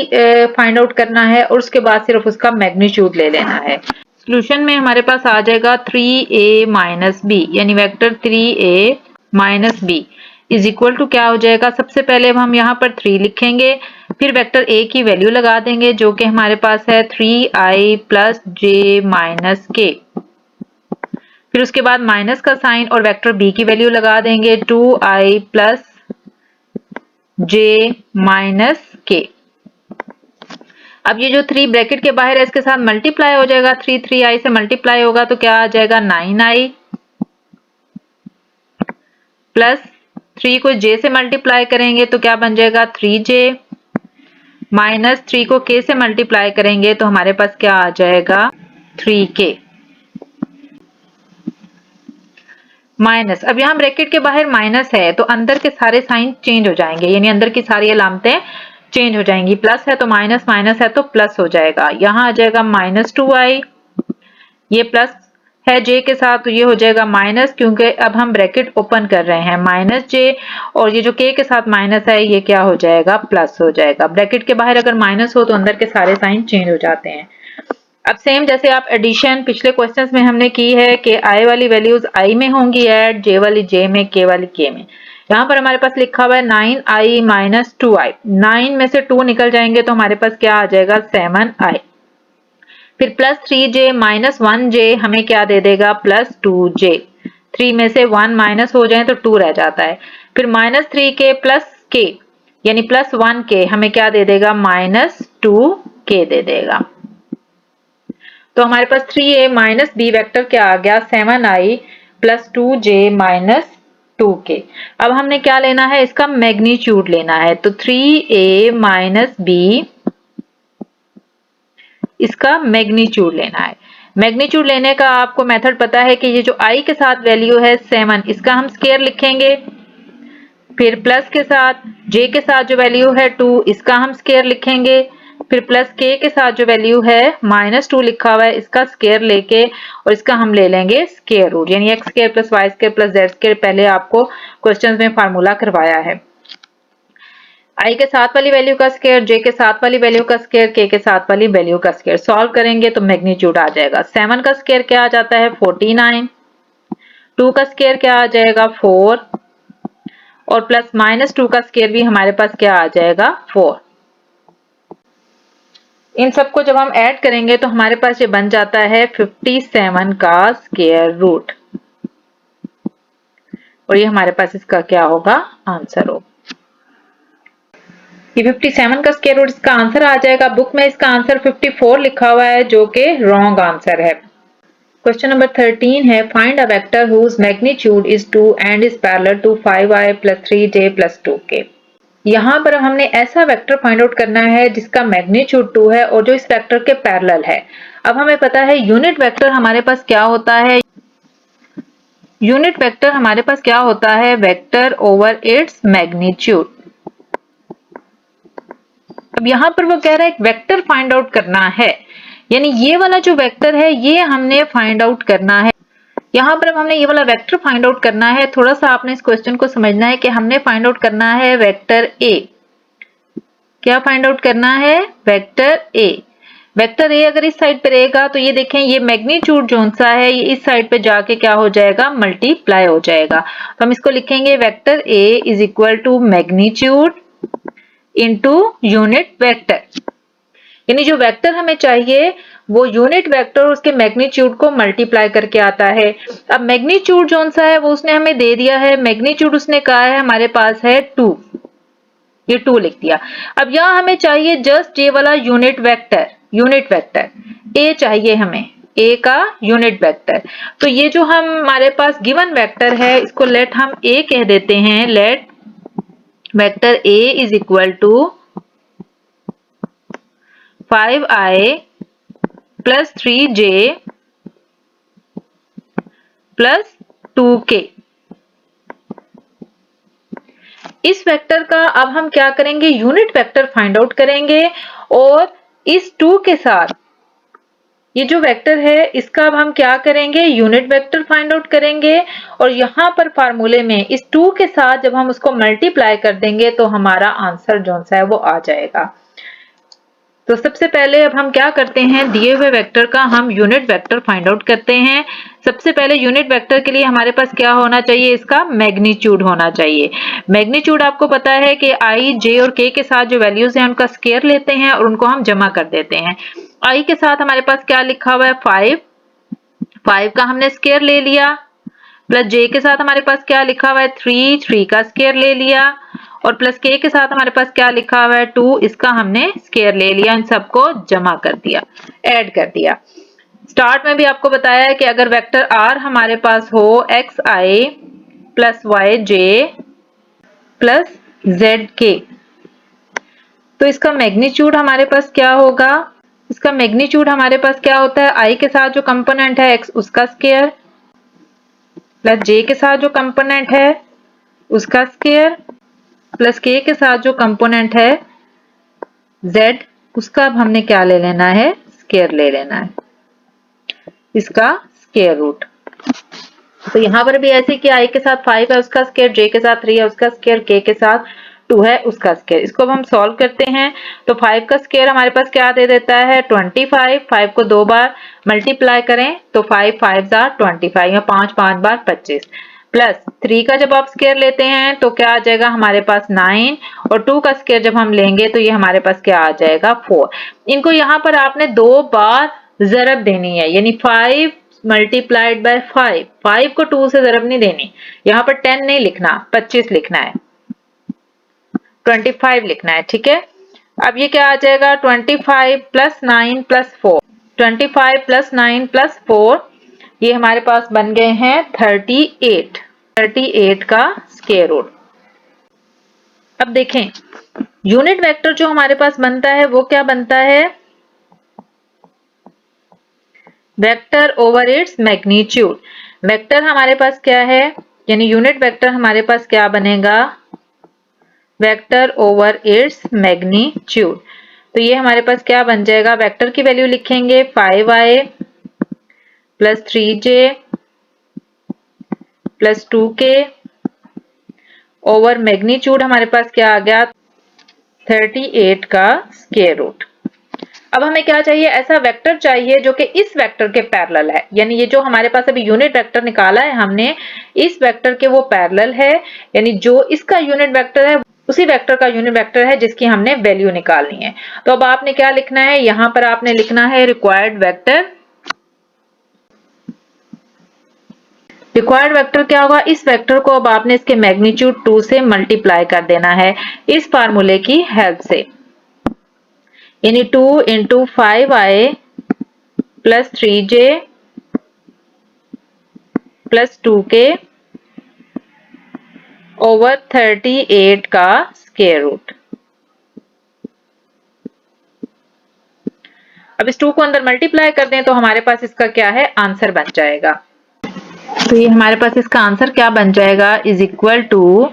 find out करना है और उसके बाद सिर्फ उसका मैग्नीट्यूड ले लेना है। सोल्यूशन में हमारे पास आ जाएगा 3a माइनस b, यानी vector 3a minus b is equal to क्या हो जाएगा, सबसे पहले हम यहाँ पर 3 लिखेंगे, फिर वेक्टर a की वैल्यू लगा देंगे जो कि हमारे पास है 3i plus j minus k, फिर उसके बाद माइनस का साइन और वेक्टर b की वैल्यू लगा देंगे 2i plus j minus k। अब ये जो 3 ब्रैकेट के बाहर है इसके साथ मल्टीप्लाई हो जाएगा, 3i से मल्टीप्लाई होगा तो क्या आ जाएगा 9i प्लस 3 को j से मल्टीप्लाई करेंगे तो क्या बन जाएगा 3j माइनस 3 को k से मल्टीप्लाई करेंगे तो हमारे पास क्या आ जाएगा 3k माइनस। अब यहाँ ब्रैकेट के बाहर माइनस है तो अंदर के सारे साइन चेंज हो जाएंगे, यानी अंदर की सारी अलामतें चेंज हो जाएंगी, प्लस है तो माइनस, माइनस है तो प्लस हो जाएगा, यहाँ आ जाएगा माइनस 2i, ये प्लस है j के साथ तो ये हो जाएगा माइनस, क्योंकि अब हम ब्रैकेट ओपन कर रहे हैं माइनस j, और ये जो k के साथ माइनस है ये क्या हो जाएगा प्लस हो जाएगा। ब्रैकेट के बाहर अगर माइनस हो तो अंदर के सारे साइन चेंज हो जाते हैं। अब सेम जैसे आप एडिशन पिछले क्वेश्चंस में हमने की है कि i वाली वैल्यूज i में होंगी ऐड, j वाली j में, k वाली k में। यहाँ पर हमारे पास लिखा हुआ है 9i माइनस 2i, 9 में से 2 निकल जाएंगे तो हमारे पास क्या आ जाएगा 7i, फिर प्लस 3j माइनस 1j हमें क्या दे देगा प्लस 2j, 3 में से 1 माइनस हो जाए तो 2 रह जाता है, फिर माइनस 3k प्लस k यानी प्लस 1k हमें क्या दे देगा माइनस 2k दे देगा। तो हमारे पास 3a माइनस b वेक्टर क्या आ गया 7i plus 2j minus 2k। अब हमने क्या लेना है इसका मैग्नीट्यूड लेना है, तो 3a माइनस b इसका मैग्नीट्यूड लेना है। मैग्नीट्यूड लेने का आपको मेथड पता है कि ये जो i के साथ वैल्यू है 7 इसका हम स्क्वायर लिखेंगे, फिर प्लस के साथ j के साथ जो वैल्यू है 2 इसका हम स्क्वायर लिखेंगे, फिर प्लस k के साथ जो वैल्यू है माइनस 2 लिखा हुआ है इसका स्क्वायर लेके और इसका हम ले लेंगे स्क्वायर रूट, यानी x square plus y square plus z square पहले आपको क्वेश्चंस में फार्मूला करवाया है। i के साथ वाली वैल्यू का स्क्वायर, j के साथ वाली वैल्यू का स्क्वायर, k के साथ वाली वैल्यू का स्क्वायर, सॉल्व करेंगे तो मैग्नीट्यूड आ जाएगा 7 का स्क्वायर क्या आ जाता है 49, 2 का स्क्वायर क्या आ जाएगा 4 और प्लस माइनस 2 का स्क्वायर भी हमारे पास क्या आ जाएगा 4। इन सबको जब हम ऐड करेंगे तो हमारे पास ये बन जाता है 57 का स्क्वायर रूट, और ये हमारे पास इसका क्या होगा आंसर होगा। ये 57 का स्क्वायर रूट इसका आंसर आ जाएगा। बुक में इसका आंसर 54 लिखा हुआ है जो कि रॉन्ग आंसर है। क्वेश्चन नंबर 13 है find a vector whose magnitude is 2 and is parallel to 5i plus 3j plus 2k। यहाँ पर हमने ऐसा वेक्टर फाइंड आउट करना है जिसका मैग्नीट्यूड 2 है और जो इस वेक्टर के पैरेलल है। अब हमें पता है यूनिट वेक्टर हमारे पास क्या होता है, यूनिट वेक्टर हमारे पास क्या होता है वेक्टर ओवर इट्स मैग्नीट्यूड। अब यहाँ पर वो कह रहा है एक वेक्टर फाइंड आउट करना है, यानी ये वाला जो वेक्टर है ये हमने फाइंड आउट करना है। यहाँ पर अब हमने ये वाला वेक्टर फाइंड आउट करना है। थोड़ा सा आपने इस क्वेश्चन को समझना है कि हमने फाइंड आउट करना है वेक्टर ए। क्या फाइंड आउट करना है वेक्टर ए। वेक्टर ए अगर इस साइड पे रहेगा तो ये देखें ये मैग्नीट्यूड जोन सा है ये इस साइड पे जाके क्या हो जाएगा मल्टीप्लाई हो जाएगा। तो हम इसको लिखेंगे vector a is equal to magnitude into unit vector, यानी जो वेक्टर हमें चाहिए वो यूनिट वेक्टर और उसके मैग्नीट्यूड को मल्टीप्लाई करके आता है। अब मैग्नीट्यूड जौन सा है वो उसने हमें दे दिया है, मैग्नीट्यूड उसने कहा है हमारे पास है 2, ये 2 लिख दिया। अब यहाँ हमें चाहिए जस्ट ये वाला यूनिट वेक्टर ए चाहिए हमें, ए का यूनिट वेक्टर। तो ये जो हमारे पास गिवन वेक्टर है इसको लेट हम ए कह देते हैं। Let vector a is equal to 5i plus 3j plus 2k। इस वेक्टर का अब हम क्या करेंगे, यूनिट वेक्टर फाइंड आउट करेंगे और इस 2 के साथ ये जो वेक्टर है इसका अब हम क्या करेंगे, यूनिट वेक्टर फाइंड आउट करेंगे और यहाँ पर फार्मूले में इस 2 के साथ जब हम उसको मल्टीप्लाई कर देंगे तो हमारा आंसर जो सा है वो आ जाएगा। तो सबसे पहले अब हम क्या करते हैं, दिए हुए वेक्टर का हम यूनिट वेक्टर फाइंड आउट करते हैं। सबसे पहले यूनिट वेक्टर के लिए हमारे पास क्या होना चाहिए, इसका मैग्नीट्यूड होना चाहिए। मैग्नीट्यूड आपको पता है कि आई, जे और के साथ जो वैल्यूज हैं उनका स्क्वायर लेते हैं और उनको हम जमा कर देते हैं। आई के साथ हमारे पास क्या लिखा हुआ है 5 का हमने स्क्वायर ले लिया, प्लस जे के साथ हमारे पास क्या लिखा हुआ है 3 का स्क्वायर ले लिया और प्लस के साथ हमारे पास क्या लिखा हुआ है 2, इसका हमने स्क्वायर ले लिया, इन सबको जमा कर दिया, ऐड कर दिया। स्टार्ट में भी आपको बताया है कि अगर वेक्टर आर हमारे पास हो एक्स आई प्लस वाई जे प्लस जेड के, तो इसका मैग्नीट्यूड हमारे पास क्या होगा, इसका मैग्नीट्यूड हमारे पास क्या होता है, आई के साथ जो कंपोनेंट है एक्स उसका स्क्वायर प्लस जे के साथ जो कंपोनेंट है उसका स्क्वायर प्लस के साथ जो कंपोनेंट है z, उसका अब हमने क्या ले लेना है, स्क्वायर ले लेना है, इसका स्क्वायर रूट। तो यहाँ पर भी ऐसे कि i के साथ 5 है उसका स्क्वायर, j के साथ 3 है उसका स्क्वायर, k के साथ 2 है उसका स्क्वायर। इसको अब हम सॉल्व करते हैं तो 5 का स्क्वायर हमारे पास क्या दे देता है 25, 5 को 2 बार मल्टीप्लाई करें तो 5 5 25 या 5 5 बार 25, प्लस 3 का जब आप स्क्वायर लेते हैं तो क्या आ जाएगा हमारे पास 9 और 2 का स्क्वायर जब हम लेंगे तो ये हमारे पास क्या आ जाएगा 4। इनको यहाँ पर आपने 2 बार जरब देनी है, यानी 5 मल्टीप्लाइड बाय 5 को 2 से जरब नहीं देनी, यहाँ पर 10 नहीं लिखना 25 लिखना है, 25 लिखना है, ठीक है। अब ये क्या आ जाएगा 25 प्लस 9 प्लस 4, 25 प्लस 9 प्लस 4, ये हमारे पास बन गए हैं 38 का स्क्वायर रूट। अब देखें यूनिट वेक्टर जो हमारे पास बनता है वो क्या बनता है, vector over its magnitude. Vector हमारे पास क्या है, यानी यूनिट वेक्टर हमारे पास क्या बनेगा, वेक्टर ओवर इट्स मैग्नीट्यूड। तो ये हमारे पास क्या बन जाएगा, वेक्टर की वैल्यू लिखेंगे 5i plus 3j plus 2k over magnitude हमारे पास क्या आ गया 38 का स्क्वायर रूट। अब हमें क्या चाहिए, ऐसा वेक्टर चाहिए जो कि इस वेक्टर के पैरेलल है, यानी ये जो हमारे पास अभी यूनिट वेक्टर निकाला है हमने इस वेक्टर के वो पैरेलल है, यानी जो इसका यूनिट वेक्टर है उसी वेक्टर का यूनिट वेक्टर है जिसकी हमने वैल्यू निकालनी है। तो अब आपने क्या लिखना है, यहां पर आपने लिखना है रिक्वायर्ड वेक्टर। रिक्वायर्ड वेक्टर क्या होगा, इस वेक्टर को अब आपने इसके मैग्नीट्यूड 2 से मल्टीप्लाई कर देना है इस फार्मूले की हेल्प से, यानी 2 into 5i plus 3j plus 2k over 38 का स्क्वायर रूट। अब इस 2 को अंदर मल्टीप्लाई कर दें तो हमारे पास इसका क्या है, आंसर बन जाएगा। तो ये हमारे पास इसका आंसर क्या बन जाएगा, इज इक्वल टू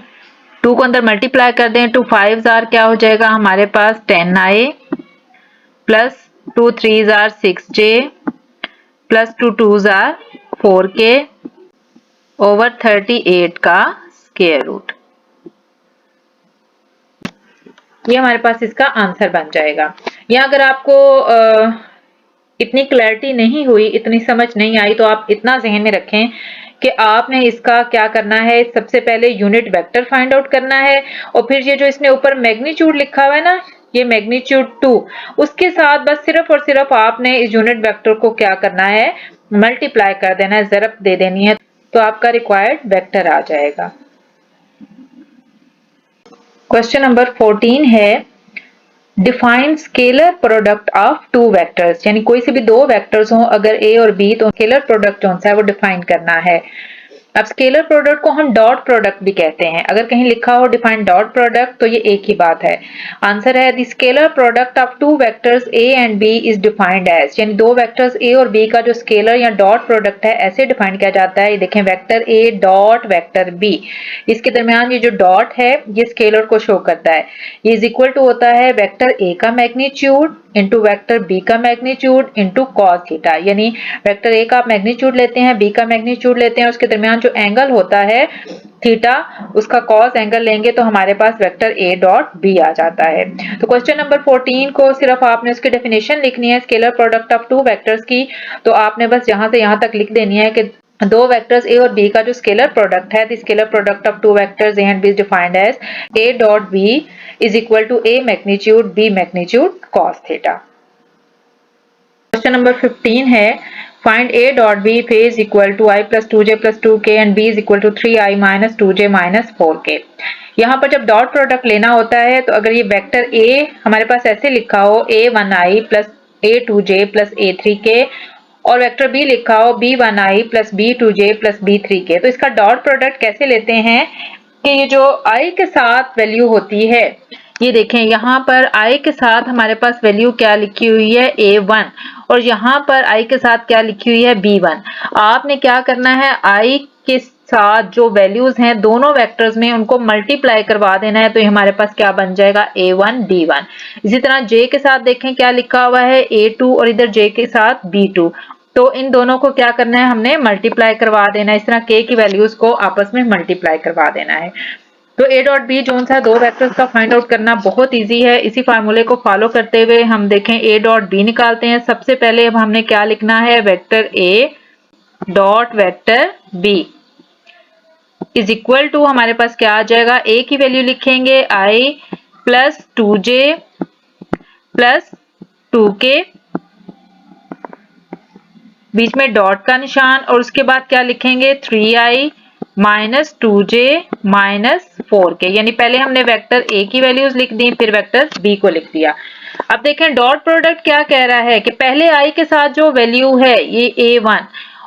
2 को अंदर मल्टीप्लाई कर दें, 2 5 क्या हो जाएगा हमारे पास 10i plus 2 3 6j plus 2 2 4k over 38 का स्क्वायर रूट। ये हमारे पास इसका आंसर बन जाएगा। या अगर आपको इतनी क्लैरिटी नहीं हुई, इतनी समझ नहीं आई, तो आप इतना ज़हन में रखें कि आपने इसका क्या करना है, सबसे पहले यूनिट वेक्टर फाइंड आउट करना है और फिर ये जो इसने ऊपर मैग्नीट्यूड लिखा हुआ है ना, ये मैग्नीट्यूड 2, उसके साथ बस सिर्फ और सिर्फ आपने इस यूनिट वेक्टर को क्या करना है, मल्टीप्लाई कर देना है, ज़रब दे देनी है, तो आपका रिक्वायर्ड वेक्टर आ जाएगा। क्वेश्चन नंबर 14 है define scalar product of two vectors, यानी कोई से भी दो वेक्टर्स हो अगर ए और बी, तो स्केलर प्रोडक्ट कौन सा है वो डिफाइन करना है। अब स्केलर प्रोडक्ट को हम डॉट प्रोडक्ट भी कहते हैं, अगर कहीं लिखा हो डिफाइन डॉट प्रोडक्ट तो ये एक ही बात है। आंसर है the scalar product of two vectors a and b is defined as, यानी दो वेक्टर्स ए और बी का जो स्केलर या डॉट प्रोडक्ट है ऐसे डिफाइन किया जाता है। ये देखें vector a dot vector b, इसके दरमियान ये जो डॉट है ये स्केलर को शो करता है। ये इज इक्वल टू होता है वेक्टर ए का मैग्नीट्यूड इंटू वेक्टर बी का मैग्नीट्यूड इंटू कॉस थीटा, यानी वेक्टर ए का आप मैग्नीट्यूड लेते हैं, बी का मैग्नीट्यूड लेते हैं, उसके दरमियान जो एंगल होता है थीटा उसका कॉस एंगल लेंगे तो हमारे पास वेक्टर ए डॉट बी आ जाता है। तो क्वेश्चन नंबर 14 को सिर्फ आपने उसकी डेफिनेशन लिखनी है scalar product of two vectors की, तो आपने बस यहां से यहां तक लिख देनी है कि दो वेक्टर्स ए और बी का जो स्केलर प्रोडक्ट है, the scalar product of two vectors a and b is defined as a dot b is equal to a magnitude b magnitude cos theta. Question number 15 है find a dot b if a is equal to i plus 2j plus 2k and b is equal to 3i minus 2j minus 4k। यहाँ पर जब dot product लेना होता है तो अगर ये वेक्टर a हमारे पास ऐसे लिखा हो a1i plus a2j plus a3k और वेक्टर b लिखा हो b1i plus b2j plus b3k, तो इसका डॉट प्रोडक्ट कैसे लेते हैं कि ये जो i के साथ वैल्यू होती है, ये देखें यहाँ पर i के साथ हमारे पास वैल्यू क्या लिखी हुई है a1 और यहाँ पर i के साथ क्या लिखी हुई है b1। आपने क्या करना है i के साथ जो वैल्यूज हैं दोनों वेक्टर्स में उनको मल्टीप्लाई करवा देना है, तो ये हमारे पास क्या बन जाएगा a1 b1। इसी तरह j के साथ देखें क्या लिखा हुआ है a2 और इधर j के साथ b2, तो इन दोनों को क्या करना है हमने मल्टीप्लाई करवा देना है, इस तरह k की वैल्यूज को आपस में मल्टीप्लाई करवा देना है। तो a डॉट बी जो सा दो वेक्टर्स का फाइंड आउट करना बहुत इजी है। इसी फार्मूले को फॉलो करते हुए हम देखें a डॉट बी निकालते हैं। सबसे पहले अब हमने क्या लिखना है vector a dot vector b is equal to हमारे पास क्या आ जाएगा, a की वैल्यू लिखेंगे i plus 2j plus 2k, बीच में डॉट का निशान और उसके बाद क्या लिखेंगे 3i minus 2j minus 4k, यानी पहले हमने वेक्टर a की वैल्यूज लिख दी फिर वेक्टर b को लिख दिया। अब देखें डॉट प्रोडक्ट क्या कह रहा है कि पहले i के साथ जो वैल्यू है ये a1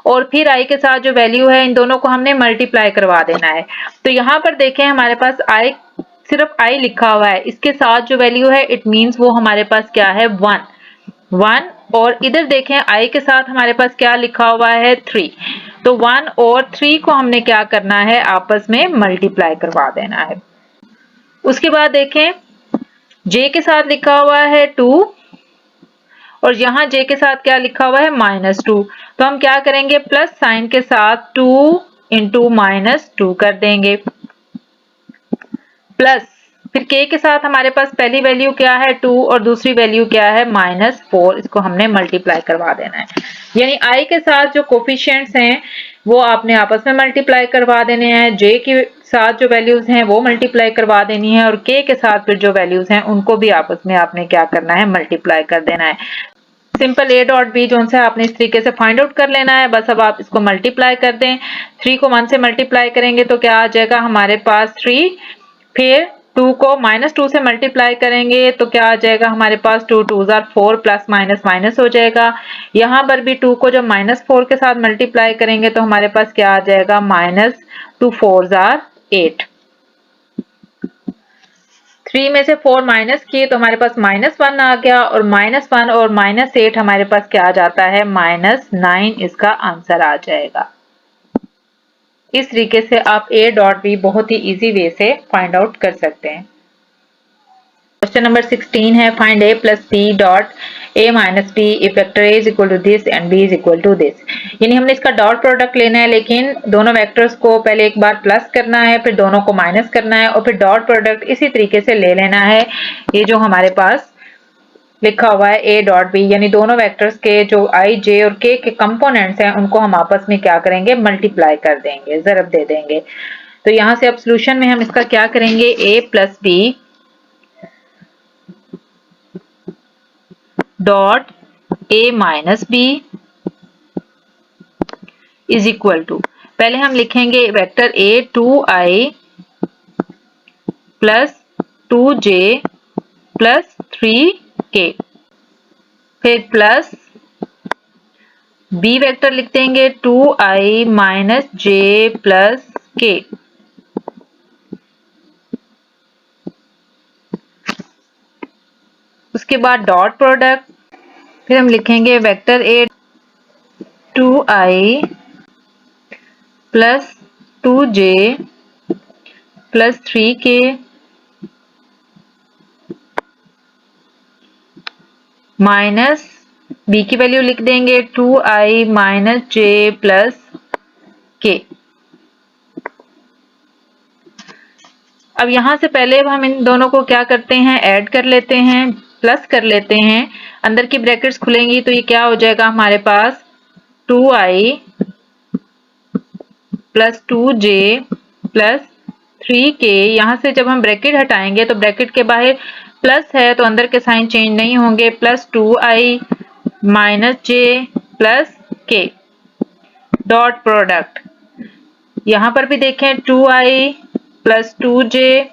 और फिर i के साथ जो वैल्यू है इन दोनों को हमने मल्टीप्लाई करवा देना है। तो यहाँ पर देखें हमारे पास i सिर्फ i लिखा हुआ है, इसके साथ जो वैल्यू है इट मीन्स वो हमारे पास क्या है 1 और इधर देखें i के साथ हमारे पास क्या लिखा हुआ है 3, तो 1 और 3 को हमने क्या करना है आपस में मल्टीप्लाई करवा देना है। उसके बाद देखें j के साथ लिखा हुआ है 2 और यहाँ j के साथ क्या लिखा हुआ है -2, तो हम क्या करेंगे प्लस साइन के साथ 2 इंटू -2 कर देंगे, प्लस फिर k के साथ हमारे पास पहली वैल्यू क्या है 2 और दूसरी वैल्यू क्या है -4, इसको हमने मल्टीप्लाई करवा देना है। यानी i के साथ जो कोफिशिएंट्स हैं वो आपने आपस में मल्टीप्लाई करवा देने हैं, j के साथ जो वैल्यूज हैं वो मल्टीप्लाई करवा देनी है और k के साथ फिर जो वैल्यूज हैं उनको भी आपस में आपने क्या करना है मल्टीप्लाई कर देना है। सिंपल a डॉट बी जो सा आपने इस तरीके से फाइंड आउट कर लेना है। बस अब आप इसको मल्टीप्लाई कर दें, 3 को 1 से मल्टीप्लाई करेंगे तो क्या आ जाएगा हमारे पास 3, फिर 2 को -2 से मल्टीप्लाई करेंगे तो क्या आ जाएगा हमारे पास 2 2s are 4 plus minus minus हो जाएगा। यहाँ पर भी 2 को जब -4 के साथ मल्टीप्लाई करेंगे तो हमारे पास क्या आ जाएगा -2 4s are 8। 3 में से 4 माइनस किए तो हमारे पास -1 आ गया और -1 और -8 हमारे पास क्या आ जाता है -9, इसका आंसर आ जाएगा। इस तरीके से आप a डॉट बी बहुत ही इजी वे से फाइंड आउट कर सकते हैं। क्वेश्चन नंबर 16 है find a plus b dot a minus b if vector a is equal to this and b is equal to this. यानी हमने इसका डॉट प्रोडक्ट लेना है लेकिन दोनों वेक्टर्स को पहले एक बार प्लस करना है फिर दोनों को माइनस करना है और फिर डॉट प्रोडक्ट इसी तरीके से ले लेना है। ये जो हमारे पास लिखा हुआ है a डॉट b, यानी दोनों वेक्टर्स के जो i j और k के कंपोनेंट्स हैं उनको हम आपस में क्या करेंगे मल्टीप्लाई कर देंगे, ज़रब दे देंगे। तो यहाँ से अब सोल्यूशन में हम इसका क्या करेंगे a plus b dot a minus b is equal to, पहले हम लिखेंगे vector a 2i plus 2j plus 3k, फिर प्लस b वेक्टर लिख देंगे 2i minus j plus k, उसके बाद डॉट प्रोडक्ट, फिर हम लिखेंगे vector a 2i plus 2j plus 3k minus b की वैल्यू लिख देंगे 2i minus j plus k। अब यहां से पहले हम इन दोनों को क्या करते हैं, ऐड कर लेते हैं, प्लस कर लेते हैं, अंदर की ब्रैकेट्स खुलेंगी तो ये क्या हो जाएगा हमारे पास 2i plus 2j plus 3k। यहाँ से जब हम ब्रैकेट हटाएंगे तो ब्रैकेट के बाहर प्लस है तो अंदर के साइन चेंज नहीं होंगे, plus 2i minus j plus k, dot product, यहाँ पर भी देखें 2i plus 2j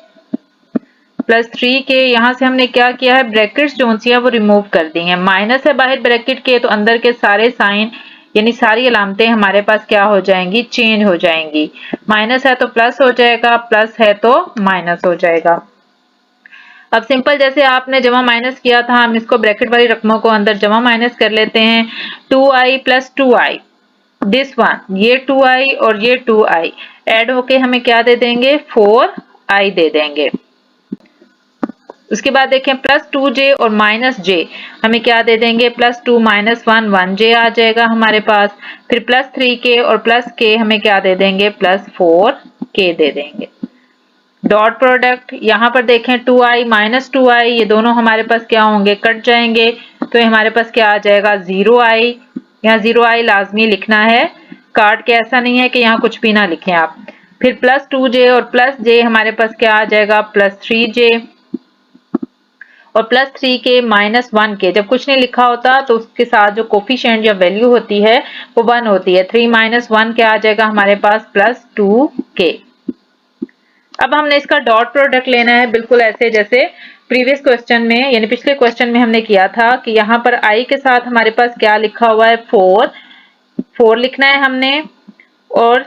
plus 3k, यहाँ से हमने क्या किया है, ब्रैकेट्स जो सी है वो रिमूव कर दी हैं, माइनस है बाहर ब्रैकेट के तो अंदर के सारे साइन यानी सारी अलामतें हमारे पास क्या हो जाएंगी, चेंज हो जाएंगी, माइनस है तो प्लस हो जाएगा, प्लस है तो माइनस हो जाएगा। अब सिंपल जैसे आपने जमा माइनस किया था, हम इसको ब्रैकेट वाली रकमों को अंदर जमा माइनस कर लेते हैं, 2i plus 2i, this one, ये 2i और ये 2i ऐड होके हमें क्या दे देंगे, 4i दे देंगे। उसके बाद देखें प्लस 2j और माइनस j हमें क्या दे देंगे, प्लस 2 माइनस 1 1j आ जाएगा हमारे पास, फिर प्लस 3k और प्लस k हमें क्या दे देंगे, प्लस 4k दे देंगे, डॉट प्रोडक्ट, यहाँ पर देखें 2i माइनस 2i ये दोनों हमारे पास क्या होंगे, कट जाएंगे, तो हमारे पास क्या आ जाएगा 0i, यहाँ 0i लाजमी लिखना है, काट के ऐसा नहीं है कि यहाँ कुछ भी ना लिखें आप, फिर प्लस 2j और प्लस j हमारे पास क्या आ जाएगा, प्लस 3j और प्लस 3k माइनस 1k, जब कुछ नहीं लिखा होता तो उसके साथ जो कोफिशिएंट या वैल्यू होती है वो 1 होती है, 3 माइनस 1 क्या आ जाएगा हमारे पास, प्लस 2k। अब हमने इसका डॉट प्रोडक्ट लेना है, बिल्कुल ऐसे जैसे प्रीवियस क्वेश्चन में यानी पिछले क्वेश्चन में हमने किया था कि यहाँ पर i के साथ हमारे पास क्या लिखा हुआ है, 4 लिखना है हमने, और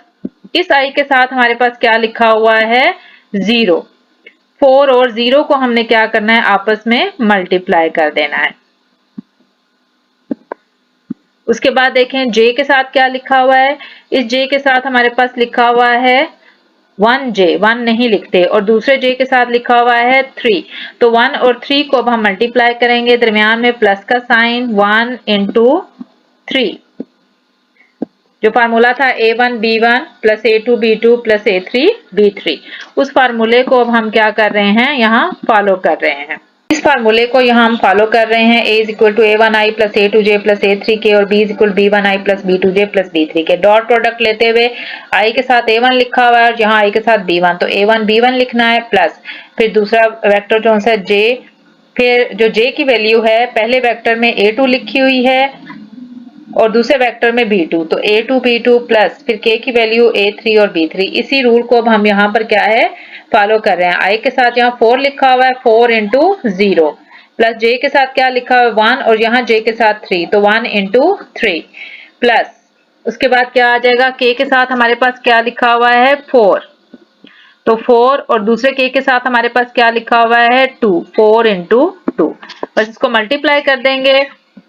इस i के साथ हमारे पास क्या लिखा हुआ है, 0, 4 और 0 को हमने क्या करना है, आपस में मल्टीप्लाई कर देना है। उसके बाद देखें j के साथ क्या लिखा हुआ है, इस j के साथ हमारे पास लिखा हुआ है 1j, 1 नहीं लिखते, और दूसरे j के साथ लिखा हुआ है 3, तो 1 और 3 को अब हम मल्टीप्लाई करेंगे, दरमियान में प्लस का साइन, 1 इंटू 3, जो फार्मूला था a1 b1 plus a2 b2 plus a3 b3, उस फार्मूले को अब हम क्या कर रहे हैं, यहाँ फॉलो कर रहे हैं, इस फार्मूले को यहाँ हम फॉलो कर रहे हैं, a is equal to a1i plus a2j plus a3k और b is equal b1i plus b2j plus b3k, dot product लेते हुए i के साथ a1 लिखा हुआ है और यहाँ i के साथ b1, तो a1 b1 लिखना है, प्लस फिर दूसरा वेक्टर जो है j, फिर जो j की वैल्यू है पहले वेक्टर में a2 लिखी हुई है और दूसरे वेक्टर में b2, तो a2 b2 प्लस फिर k की वैल्यू a3 और b3, इसी रूल को अब हम यहाँ पर क्या है, फॉलो कर रहे हैं, i के साथ यहाँ 4 लिखा हुआ है, 4 इंटू 0, प्लस j के साथ क्या लिखा हुआ है 1 और यहाँ j के साथ 3, तो 1 इंटू 3, प्लस उसके बाद क्या आ जाएगा, k के साथ हमारे पास क्या लिखा हुआ है 4, तो 4 और दूसरे k के साथ हमारे पास क्या लिखा हुआ है 2, 4 इंटू 2, बस इसको मल्टीप्लाई कर देंगे,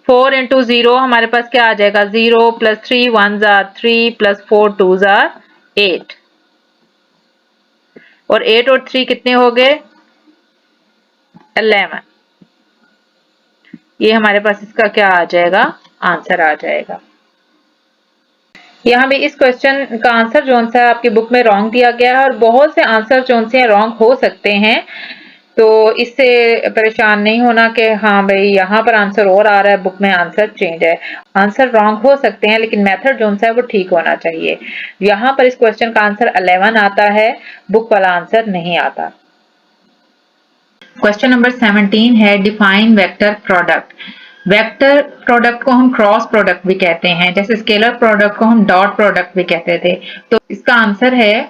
4 इंटू 0 हमारे पास क्या आ जाएगा 0 प्लस 3 1 जार 3 प्लस 4 2 जार 8, और 8 और 3 कितने हो गए 11, ये हमारे पास इसका क्या आ जाएगा, आंसर आ जाएगा। यहाँ भी इस क्वेश्चन का आंसर जो सा आपकी बुक में रॉन्ग दिया गया है, और बहुत से आंसर जो से रॉन्ग हो सकते हैं, तो इससे परेशान नहीं होना कि हाँ भाई यहाँ पर आंसर और आ रहा है, बुक में आंसर चेंज है, आंसर रॉन्ग हो सकते हैं लेकिन मेथड जो सा है वो ठीक होना चाहिए। यहाँ पर इस क्वेश्चन का आंसर 11 आता है, बुक वाला आंसर नहीं आता। क्वेश्चन नंबर 17 है define vector product, vector product को हम क्रॉस प्रोडक्ट भी कहते हैं, जैसे स्केलर प्रोडक्ट को हम डॉट प्रोडक्ट भी कहते थे। तो इसका आंसर है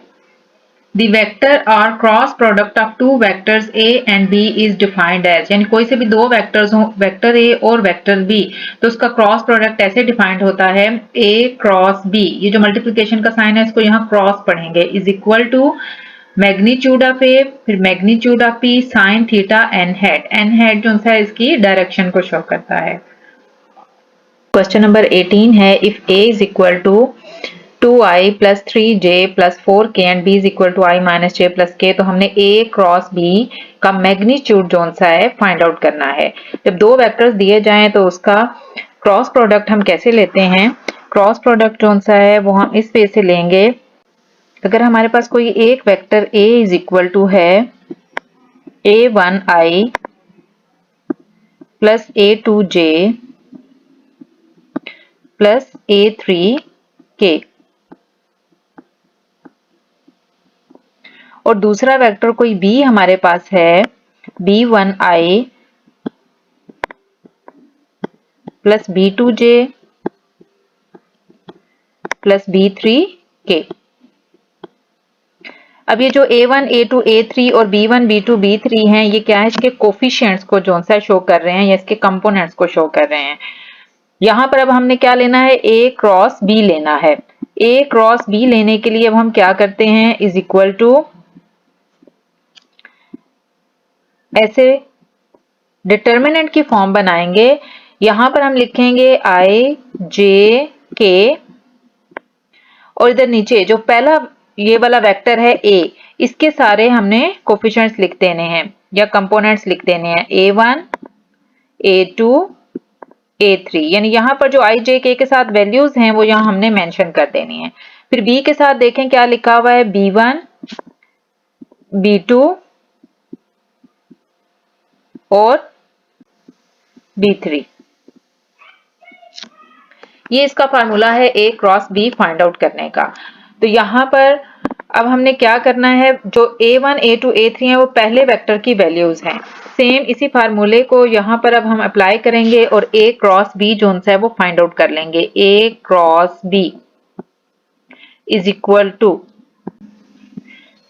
The vector or cross product of two vectors a and b is defined as, यानी कोई से भी दो वेक्टर्स हो, वेक्टर a और वेक्टर b, तो उसका क्रॉस प्रोडक्ट ऐसे डिफाइंड होता है a क्रॉस b, ये जो मल्टीप्लिकेशन का साइन है इसको यहाँ क्रॉस पढ़ेंगे, is equal to magnitude of a फिर magnitude of p sine theta n hat जो है इसकी डायरेक्शन को शो करता है। क्वेश्चन नंबर 18 है, if a is equal to 2i plus 3j plus 4k and b is equal to i minus j plus k, तो हमने a cross b का मैग्नीट्यूड जोन सा है फाइंड आउट करना है। जब दो वेक्टर्स दिए जाएं तो उसका क्रॉस प्रोडक्ट हम कैसे लेते हैं, क्रॉस प्रोडक्ट जोन सा है वो हम इस वे से लेंगे, अगर हमारे पास कोई एक vector a is equal to है a1i plus a2j plus a3k, और दूसरा वेक्टर कोई b हमारे पास है b1i plus b2j plus b3k। अब ये जो a1, a2, a3 और b1, b2, b3 हैं, ये क्या है, इसके कोफिशिएंट्स को जो सा शो कर रहे हैं या इसके कंपोनेंट्स को शो कर रहे हैं। यहां पर अब हमने क्या लेना है, a क्रॉस b लेना है। a क्रॉस b लेने के लिए अब हम क्या करते हैं, इज इक्वल टू ऐसे डिटर्मिनेंट की फॉर्म बनाएंगे। यहां पर हम लिखेंगे i j k, और इधर नीचे जो पहला ये वाला वेक्टर है a, इसके सारे हमने कोफिशिएंट्स लिख देने हैं या कंपोनेंट्स लिख देने हैं, a1 a2 a3, यानी यहाँ पर जो i j k के साथ वैल्यूज हैं वो यहाँ हमने मेंशन कर देनी है। फिर b के साथ देखें क्या लिखा हुआ है, b1 b2 और b3, ये इसका फार्मूला है a cross b find out करने का। तो यहाँ पर अब हमने क्या करना है, जो a1 a2 a3 है वो पहले वेक्टर की वैल्यूज हैं, सेम इसी फार्मूले को यहाँ पर अब हम अप्लाई करेंगे और a क्रॉस b जोन सा है वो फाइंड आउट कर लेंगे। a cross b is equal to,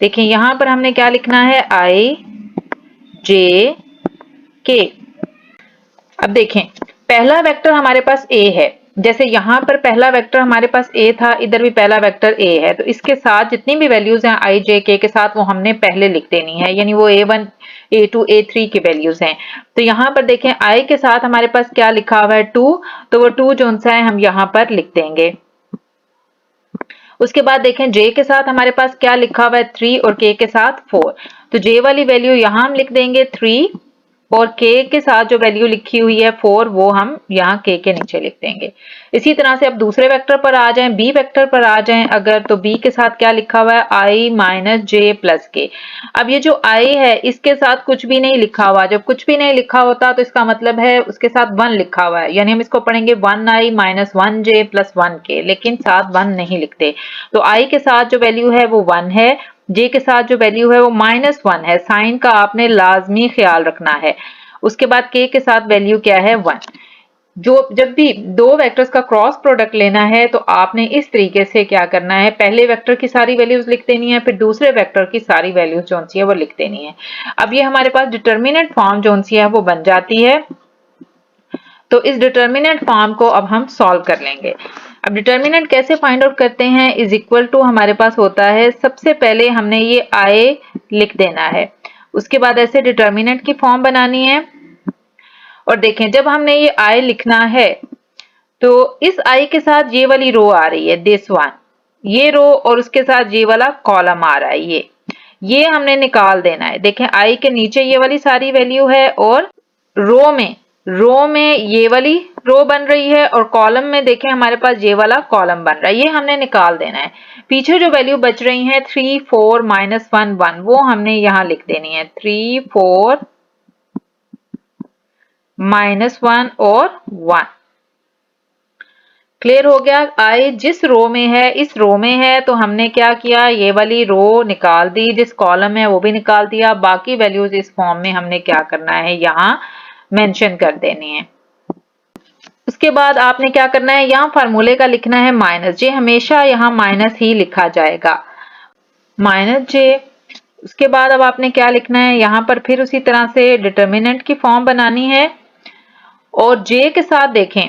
देखिए यहाँ पर हमने क्या लिखना है, i j k। अब देखें पहला वेक्टर हमारे पास a है, जैसे यहाँ पर पहला वेक्टर हमारे पास a था, इधर भी पहला वेक्टर a है, तो इसके साथ जितनी भी वैल्यूज हैं i j k के साथ वो हमने पहले लिख देनी है, यानी वो a1 a2 a3 की वैल्यूज हैं। तो यहाँ पर देखें i के साथ हमारे पास क्या लिखा हुआ है 2, तो वो 2 जो सा है हम यहाँ पर लिख देंगे। उसके बाद देखें j के साथ हमारे पास क्या लिखा हुआ है 3 और k के साथ 4, तो j वाली वैल्यू यहाँ हम लिख देंगे 3 और k के साथ जो वैल्यू लिखी हुई है 4 वो हम यहाँ k के नीचे लिख देंगे। इसी तरह से अब दूसरे वेक्टर पर आ जाएं, b वेक्टर पर आ जाएं अगर, तो b के साथ क्या लिखा हुआ है, i minus j plus k। अब ये जो i है इसके साथ कुछ भी नहीं लिखा हुआ, जब कुछ भी नहीं लिखा होता तो इसका मतलब है उसके साथ 1 लिखा हुआ है, यानी हम इसको पढ़ेंगे 1i minus 1j plus 1k, लेकिन साथ 1 नहीं लिखते। तो i के साथ जो वैल्यू है वो 1 है, j के साथ जो वैल्यू है वो -1 है, साइन का आपने लाजमी ख्याल रखना है। उसके बाद k के साथ वैल्यू क्या है 1। जब भी दो वेक्टर्स का क्रॉस प्रोडक्ट लेना है तो आपने इस तरीके से क्या करना है, पहले वेक्टर की सारी वैल्यूज लिख देनी है, फिर दूसरे वेक्टर की सारी वैल्यूज जो सी है वो लिख देनी है। अब ये हमारे पास डिटर्मिनेंट फॉर्म जो सी है वो बन जाती है। तो इस डिटर्मिनेंट फॉर्म को अब हम सॉल्व कर लेंगे। अब डिटर्मिनेंट कैसे फाइंड आउट करते हैं, इज इक्वल टू हमारे पास होता है, सबसे पहले हमने ये i लिख देना है, उसके बाद ऐसे डिटर्मिनेंट की फॉर्म बनानी है। और देखें जब हमने ये i लिखना है तो इस i के साथ ये वाली रो आ रही है, दिस वन, ये रो, और उसके साथ ये वाला कॉलम आ रहा है, ये हमने निकाल देना है। देखें i के नीचे ये वाली सारी वैल्यू है और रो में ये वाली रो बन रही है और कॉलम में देखें हमारे पास ये वाला कॉलम बन रहा है, ये हमने निकाल देना है। पीछे जो वैल्यू बच रही है 3 4 -1 1, वो हमने यहाँ लिख देनी है, 3 4 -1 और 1। क्लियर हो गया। i जिस रो में है, इस रो में है, तो हमने क्या किया, ये वाली रो निकाल दी, जिस कॉलम है वो भी निकाल दिया, बाकी वैल्यूज इस फॉर्म में हमने क्या करना है, यहाँ मेंशन कर देनी है। उसके बाद आपने क्या करना है, यहाँ फार्मूले का लिखना है माइनस जे, हमेशा यहाँ माइनस ही लिखा जाएगा, माइनस जे। उसके बाद अब आपने क्या लिखना है, यहाँ पर फिर उसी तरह से डिटर्मिनेंट की फॉर्म बनानी है और जे के साथ देखें।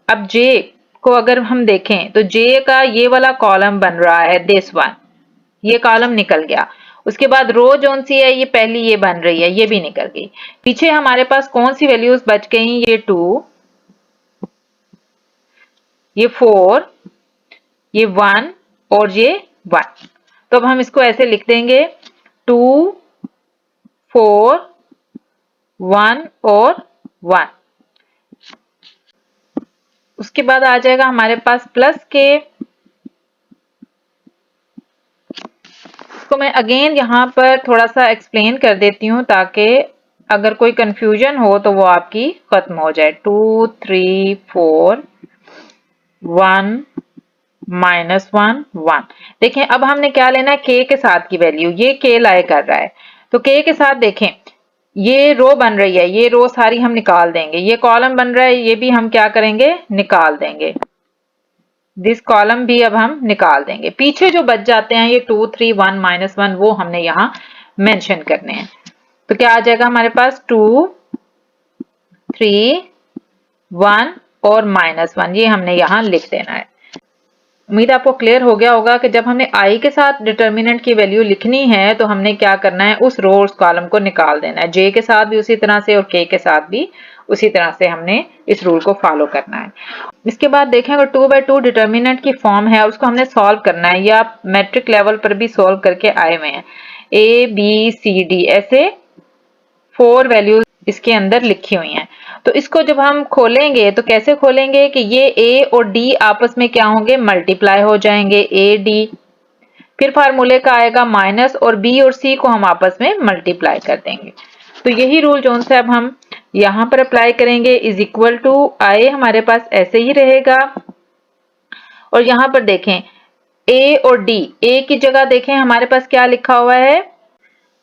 अब जे को अगर हम देखें तो जे का ये वाला कॉलम बन रहा है, दिस वन, ये कॉलम निकल गया। उसके बाद रो जोन सी है, ये पहली ये बन रही है, ये भी निकल गई। पीछे हमारे पास कौन सी वैल्यूज बच गई, ये 2, ये 4, ये 1 और ये 1। तो अब हम इसको ऐसे लिख देंगे 2, 4, 1 और 1। उसके बाद आ जाएगा हमारे पास प्लस के। इसको मैं अगेन यहाँ पर थोड़ा सा एक्सप्लेन कर देती हूँ ताकि अगर कोई कंफ्यूजन हो तो वो आपकी खत्म हो जाए। 2, 3, 4, 1, -1, 1। देखें अब हमने क्या लेना है, के के साथ की वैल्यू, ये के लाए कर रहा है तो के के साथ देखें ये रो बन रही है, ये रो सारी हम निकाल देंगे, ये कॉलम बन रहा है, ये भी हम क्या करेंगे, निकाल देंगे। दिस कॉलम भी अब हम निकाल देंगे। पीछे जो बच जाते हैं ये 2, 3, 1, -1 वो हमने यहाँ मेंशन करने हैं। तो क्या आ जाएगा हमारे पास 2, 3, 1 और -1, ये हमने यहाँ लिख देना है। उम्मीद आपको क्लियर हो गया होगा कि जब हमने आई के साथ डिटर्मिनेंट की वैल्यू लिखनी है तो हमने क्या करना है, उस रो उस कॉलम को निकाल देना है। जे के साथ भी उसी तरह से और के साथ भी उसी तरह से हमने इस रूल को फॉलो करना है। इसके बाद देखें अगर 2/2 डिटर्मिनेंट की फॉर्म है और उसको हमने सॉल्व करना है, या मैट्रिक लेवल पर भी सॉल्व करके आए हुए हैं, ए बी सी डी ऐसे 4 वैल्यूज इसके अंदर लिखी हुई हैं। तो इसको जब हम खोलेंगे तो कैसे खोलेंगे कि ये ए और डी आपस में क्या होंगे, मल्टीप्लाई हो जाएंगे, ए डी। फिर फार्मूले का आएगा माइनस और बी और सी को हम आपस में मल्टीप्लाई कर देंगे। तो यही रूल जो है अब हम यहां पर अप्लाई करेंगे, इज इक्वल टू आई हमारे पास ऐसे ही रहेगा। और यहां पर देखें ए और डी, ए की जगह देखें हमारे पास क्या लिखा हुआ है,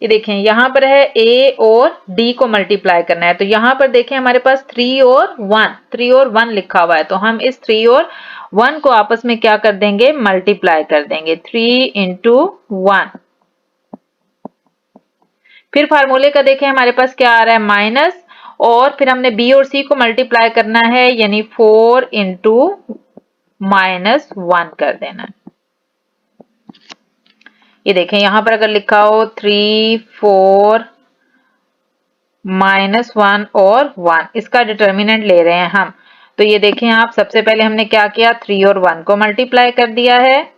ये देखें यहां पर है ए और डी को मल्टीप्लाई करना है। तो यहां पर देखें हमारे पास 3 और 1 लिखा हुआ है, तो हम इस 3 और 1 को आपस में क्या कर देंगे, मल्टीप्लाई कर देंगे, 3 × 1। फिर फार्मूले का देखें हमारे पास क्या आ रहा है, माइनस, और फिर हमने बी और सी को मल्टीप्लाई करना है, यानी 4 × -1 कर देना है। ये देखें यहां पर अगर लिखा हो 3, 4, -1 और 1, इसका डिटर्मिनेंट ले रहे हैं हम। तो ये देखें आप, सबसे पहले हमने क्या किया, 3 और 1 को मल्टीप्लाई कर दिया है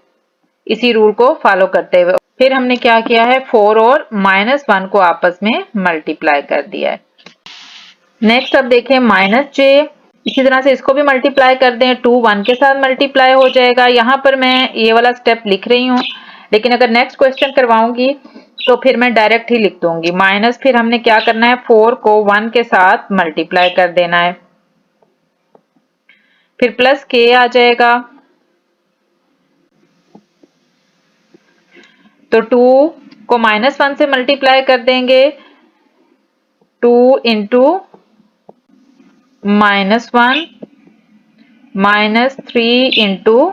इसी रूल को फॉलो करते हुए। फिर हमने क्या किया है, 4 और -1 को आपस में मल्टीप्लाई कर दिया है। नेक्स्ट अब देखें -j, इसी तरह से इसको भी मल्टीप्लाई कर दें, 2 1 के साथ मल्टीप्लाई हो जाएगा। यहाँ पर मैं ये वाला स्टेप लिख रही हूँ, लेकिन अगर नेक्स्ट क्वेश्चन करवाऊंगी तो फिर मैं डायरेक्ट ही लिख दूंगी। माइनस फिर हमने क्या करना है, 4 को 1 के साथ मल्टीप्लाई कर देना है, फिर प्लस के आ जाएगा। तो 2 को -1 से मल्टीप्लाई कर देंगे, 2 × -1 -3 ×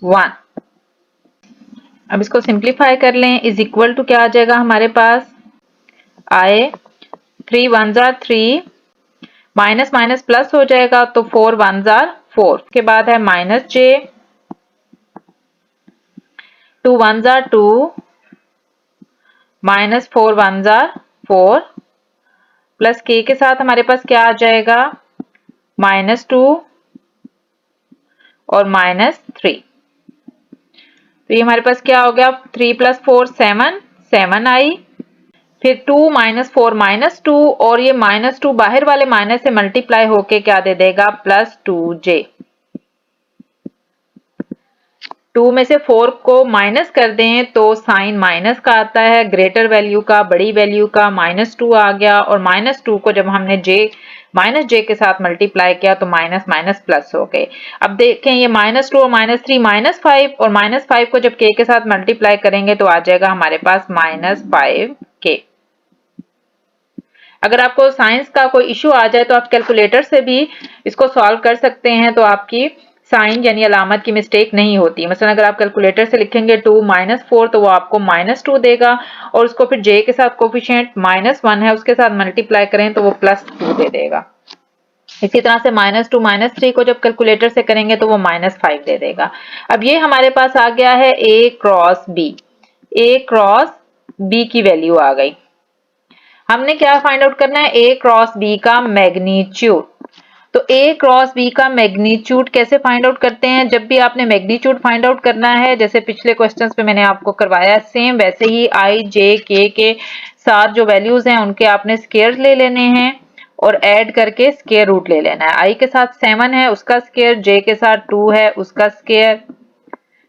1। अब इसको सिंप्लीफाई कर लें, इज इक्वल टू क्या आ जाएगा हमारे पास, आए 3 1s are 3, minus minus plus हो जाएगा तो 4 1s are 4। के बाद है -j, 2 1s are 2, -4 1s are 4, plus के साथ हमारे पास क्या आ जाएगा, -2 और -3। तो ये हमारे पास क्या हो गया, 3 + 4 7, 7 आई। फिर 2 -4 -2 और ये -2 बाहर वाले माइनस से मल्टीप्लाई होके क्या दे देगा, +2j। 2 में से 4 को माइनस कर दें तो साइन माइनस का आता है, ग्रेटर वैल्यू का, बड़ी वैल्यू का, -2 आ गया। और -2 को जब हमने -j के साथ मल्टीप्लाई किया तो माइनस माइनस प्लस हो गए। अब देखें ये -2 और -3 -5, और -5 को जब k के साथ मल्टीप्लाई करेंगे तो आ जाएगा हमारे पास -5k। अगर आपको साइंस का कोई इश्यू आ जाए तो आप कैलकुलेटर से भी इसको सॉल्व कर सकते हैं, तो आपकी साइन यानी अलामत की मिस्टेक नहीं होती। मसलन अगर आप कैलकुलेटर से लिखेंगे 2 - 4 तो वो आपको -2 देगा, और उसको फिर j के साथ कोफिशिएंट -1 है उसके साथ मल्टीप्लाई करें तो वो +2 दे देगा। इसी तरह से -2 -3 को जब कैलकुलेटर से करेंगे तो वो -5 दे देगा। अब ये हमारे पास आ गया है a क्रॉस b की वैल्यू आ गई। हमने क्या फाइंड आउट करना है, a क्रॉस b का मैग्नीट्यूड। तो a क्रॉस b का मैग्नीट्यूड कैसे फाइंड आउट करते हैं, जब भी आपने मैग्नीट्यूड फाइंड आउट करना है, जैसे पिछले क्वेश्चंस पे मैंने आपको करवाया सेम वैसे ही i j k के साथ जो वैल्यूज हैं उनके आपने स्क्वायर ले लेने हैं और ऐड करके स्क्वायर रूट ले लेना है। i के साथ 7 है उसका स्क्वायर, j के साथ 2 है उसका स्क्वायर,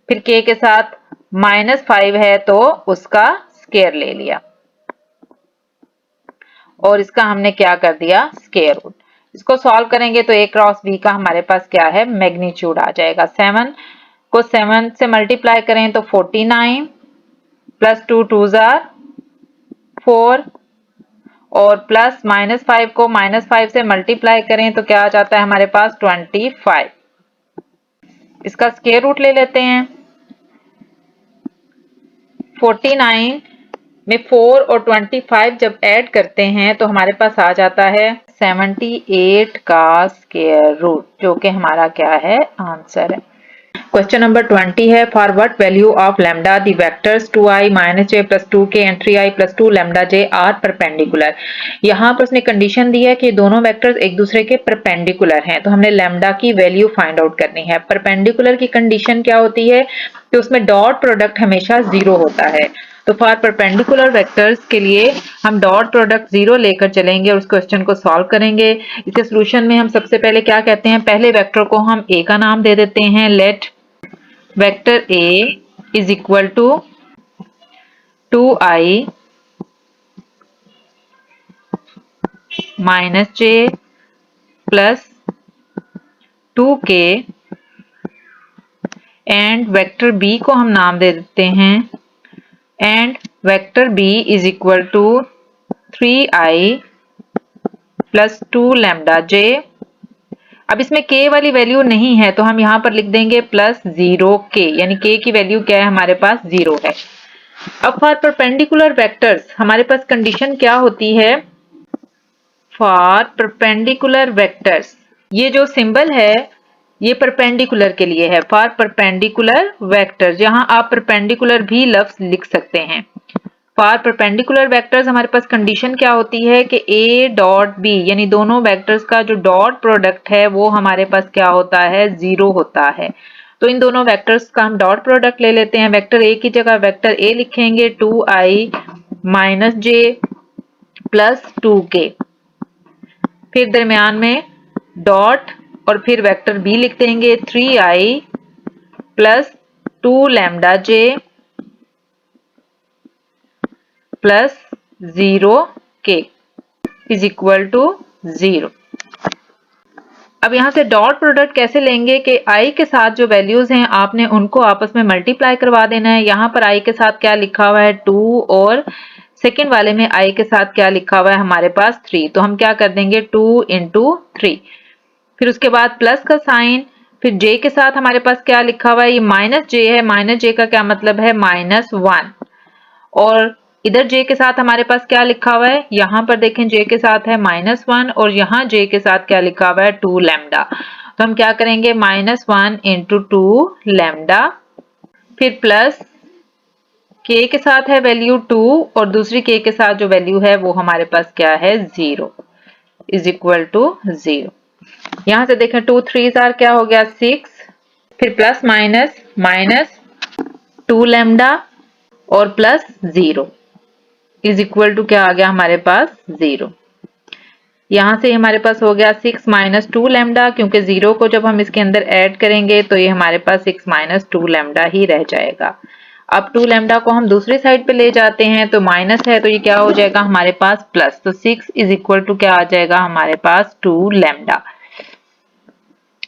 फिर k के साथ -5 है तो उसका स्क्वायर ले लिया और इसका हमने क्या कर दिया, स्क्वायर रूट। इसको सॉल्व करेंगे तो a क्रॉस b का हमारे पास क्या है, मैग्नीट्यूड आ जाएगा। 7 को 7 से मल्टीप्लाई करें तो 49 प्लस 2 2 जार 4 और प्लस -5 को -5 से मल्टीप्लाई करें तो क्या आ जाता है हमारे पास 25। इसका स्क्वायर रूट ले लेते हैं। 49 में 4 और 25 जब ऐड करते हैं तो हमारे पास आ जाता है 78 का स्क्वायर रूट, जो कि हमारा क्या है, आंसर है। क्वेश्चन नंबर 20 है, for what value of lambda the vectors 2i - j + 2k and 3i + 2 lambda j are perpendicular. यहाँ पर उसने कंडीशन दी है कि दोनों वेक्टर्स एक दूसरे के परपेंडिकुलर हैं, तो हमने लैम्डा की वैल्यू फाइंड आउट करनी है। परपेंडिकुलर की कंडीशन क्या होती है कि उसमें डॉट प्रोडक्ट हमेशा 0 होता है। तो फॉर परपेंडिकुलर वेक्टर्स के लिए हम डॉट प्रोडक्ट 0 लेकर चलेंगे और उस क्वेश्चन को सॉल्व करेंगे। इसके सोल्यूशन में हम सबसे पहले क्या कहते हैं, पहले वेक्टर को हम a का नाम दे देते हैं। Let vector a is equal to 2i - j plus 2k and vector b को हम नाम दे देते हैं and vector b is equal to 3i plus 2 lambda j। अब इसमें k वाली वैल्यू नहीं है तो हम यहाँ पर लिख देंगे प्लस 0k, यानी k की वैल्यू क्या है, हमारे पास 0 है। अब फॉर परपेंडिकुलर वेक्टर्स हमारे पास कंडीशन क्या होती है, फॉर परपेंडिकुलर वेक्टर्स ये जो सिंबल है ये परपेंडिकुलर के लिए है। फॉर परपेंडिकुलर वेक्टर्स यहाँ आप परपेंडिकुलर भी लफ्ज लिख सकते हैं। फॉर परपेंडिकुलर वेक्टर्स हमारे पास कंडीशन क्या होती है कि a डॉट b यानी दोनों वेक्टर्स का जो डॉट प्रोडक्ट है वो हमारे पास क्या होता है, 0 होता है। तो इन दोनों वेक्टर्स का हम डॉट प्रोडक्ट ले लेते हैं। वेक्टर a की जगह वेक्टर a लिखेंगे 2i - j प्लस 2k, फिर दरमियान में डॉट और फिर वेक्टर b लिख देंगे 3i plus 2 lambda j plus 0k is equal to 0। अब यहां से डॉट प्रोडक्ट कैसे लेंगे कि i के साथ जो वैल्यूज हैं आपने उनको आपस में मल्टीप्लाई करवा देना है। यहाँ पर i के साथ क्या लिखा हुआ है 2 और सेकेंड वाले में i के साथ क्या लिखा हुआ है हमारे पास 3, तो हम क्या कर देंगे 2 × 3, फिर उसके बाद प्लस का साइन, फिर j के साथ हमारे पास क्या लिखा हुआ है, ये -j है, -j का क्या मतलब है, -1, और इधर j के साथ हमारे पास क्या लिखा हुआ है, यहाँ पर देखें j के साथ है -1 और यहाँ j के साथ क्या लिखा हुआ है 2 लैम्डा। तो हम क्या करेंगे -1 × 2 लैम्डा, फिर प्लस k के साथ है वैल्यू 2 और दूसरी k के साथ जो वैल्यू है वो हमारे पास क्या है 0 इज इक्वल टू 0। यहां से देखें 2 3 क्या हो गया 6, फिर प्लस माइनस 2 लैम्डा और प्लस 0 इज इक्वल टू क्या आ गया हमारे पास 0। यहां से हमारे पास हो गया 6 - 2 लैम्डा, क्योंकि 0 को जब हम इसके अंदर ऐड करेंगे तो ये हमारे पास 6 - 2 लैम्डा ही रह जाएगा। अब 2 लैम्डा को हम दूसरी साइड पे ले जाते हैं तो माइनस है तो ये क्या हो जाएगा हमारे पास प्लस, तो 6 इज इक्वल टू क्या आ जाएगा हमारे पास 2 लैम्डा।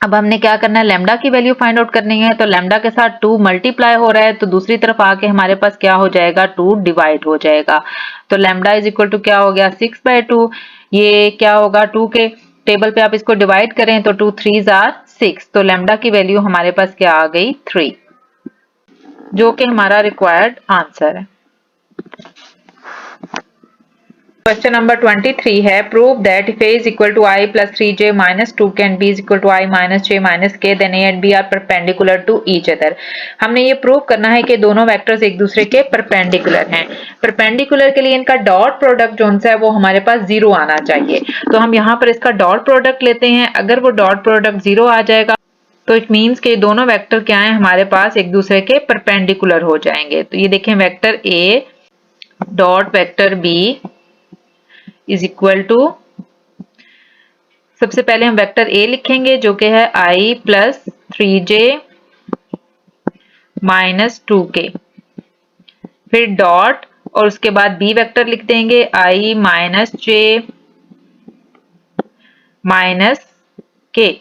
अब हमने क्या करना है, लैम्डा की वैल्यू फाइंड आउट करनी है। तो लैम्डा के साथ 2 मल्टीप्लाई हो रहा है, तो दूसरी तरफ आके हमारे पास क्या हो जाएगा, 2 डिवाइड हो जाएगा। तो लैम्डा इज इक्वल टू क्या हो गया, 6/2। ये क्या होगा, 2 के टेबल पे आप इसको डिवाइड करें तो 2 3s आर 6। तो लैम्डा की वैल्यू हमारे पास क्या आ गई, 3, जो कि हमारा रिक्वायर्ड आंसर है। क्वेश्चन नंबर 23 है, prove that if a is equal to I plus 3j minus 2k and b is equal to I minus j minus k then a and b are perpendicular to each other। हमने ये prove करना है कि दोनों vectors एक दूसरे के perpendicular हैं। परपेंडिकुलर के लिए इनका डॉट प्रोडक्ट जो है वो हमारे पास 0 आना चाहिए। तो हम यहाँ पर इसका डॉट प्रोडक्ट लेते हैं। अगर वो डॉट प्रोडक्ट 0 आ जाएगा तो इट मीन्स के दोनों वेक्टर क्या है, हमारे पास एक दूसरे के परपेंडिकुलर हो जाएंगे। तो ये देखें, vector a dot vector b is equal to, सबसे पहले हम वेक्टर ए लिखेंगे जो कि है i plus 3j minus 2k, फिर डॉट और उसके बाद बी वेक्टर लिख देंगे i minus j minus k।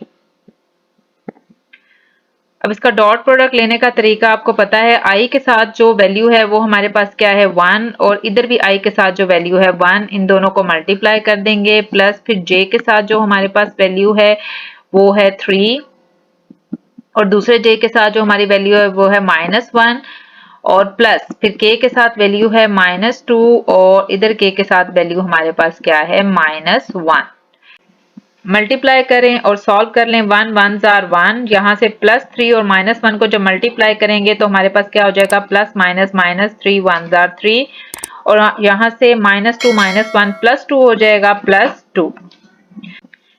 अब इसका डॉट प्रोडक्ट लेने का तरीका आपको पता है। i के साथ जो वैल्यू है वो हमारे पास क्या है, 1, और इधर भी i के साथ जो वैल्यू है 1, इन दोनों को मल्टीप्लाई कर देंगे, प्लस फिर j के साथ जो हमारे पास वैल्यू है वो है 3, और दूसरे j के साथ जो हमारी वैल्यू है वो है -1, और प्लस फिर k के साथ वैल्यू है -2, और इधर k के साथ वैल्यू हमारे पास क्या है, -1। मल्टीप्लाई करें और सॉल्व कर लें, 1 1s आर 1, यहाँ से +3 और -1 को जब मल्टीप्लाई करेंगे तो हमारे पास क्या हो जाएगा, प्लस माइनस -3 1s आर 3, और यहाँ से -2 -1 +2 हो जाएगा +2।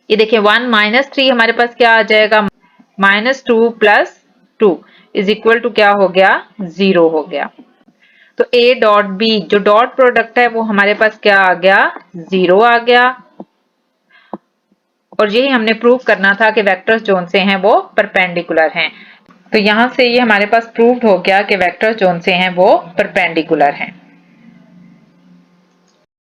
ये देखिए 1 -3 हमारे पास क्या आ जाएगा, -2 + 2 इज इक्वल टू क्या हो गया, 0 हो गया। तो a डॉट b जो डॉट प्रोडक्ट है वो हमारे पास क्या आ गया, 0 आ गया। और यही हमने प्रूव करना था कि वेक्टर्स जोन से हैं वो परपेंडिकुलर हैं। तो यहाँ से ये हमारे पास प्रूव्ड हो गया कि वेक्टर्स जोन से हैं वो परपेंडिकुलर हैं।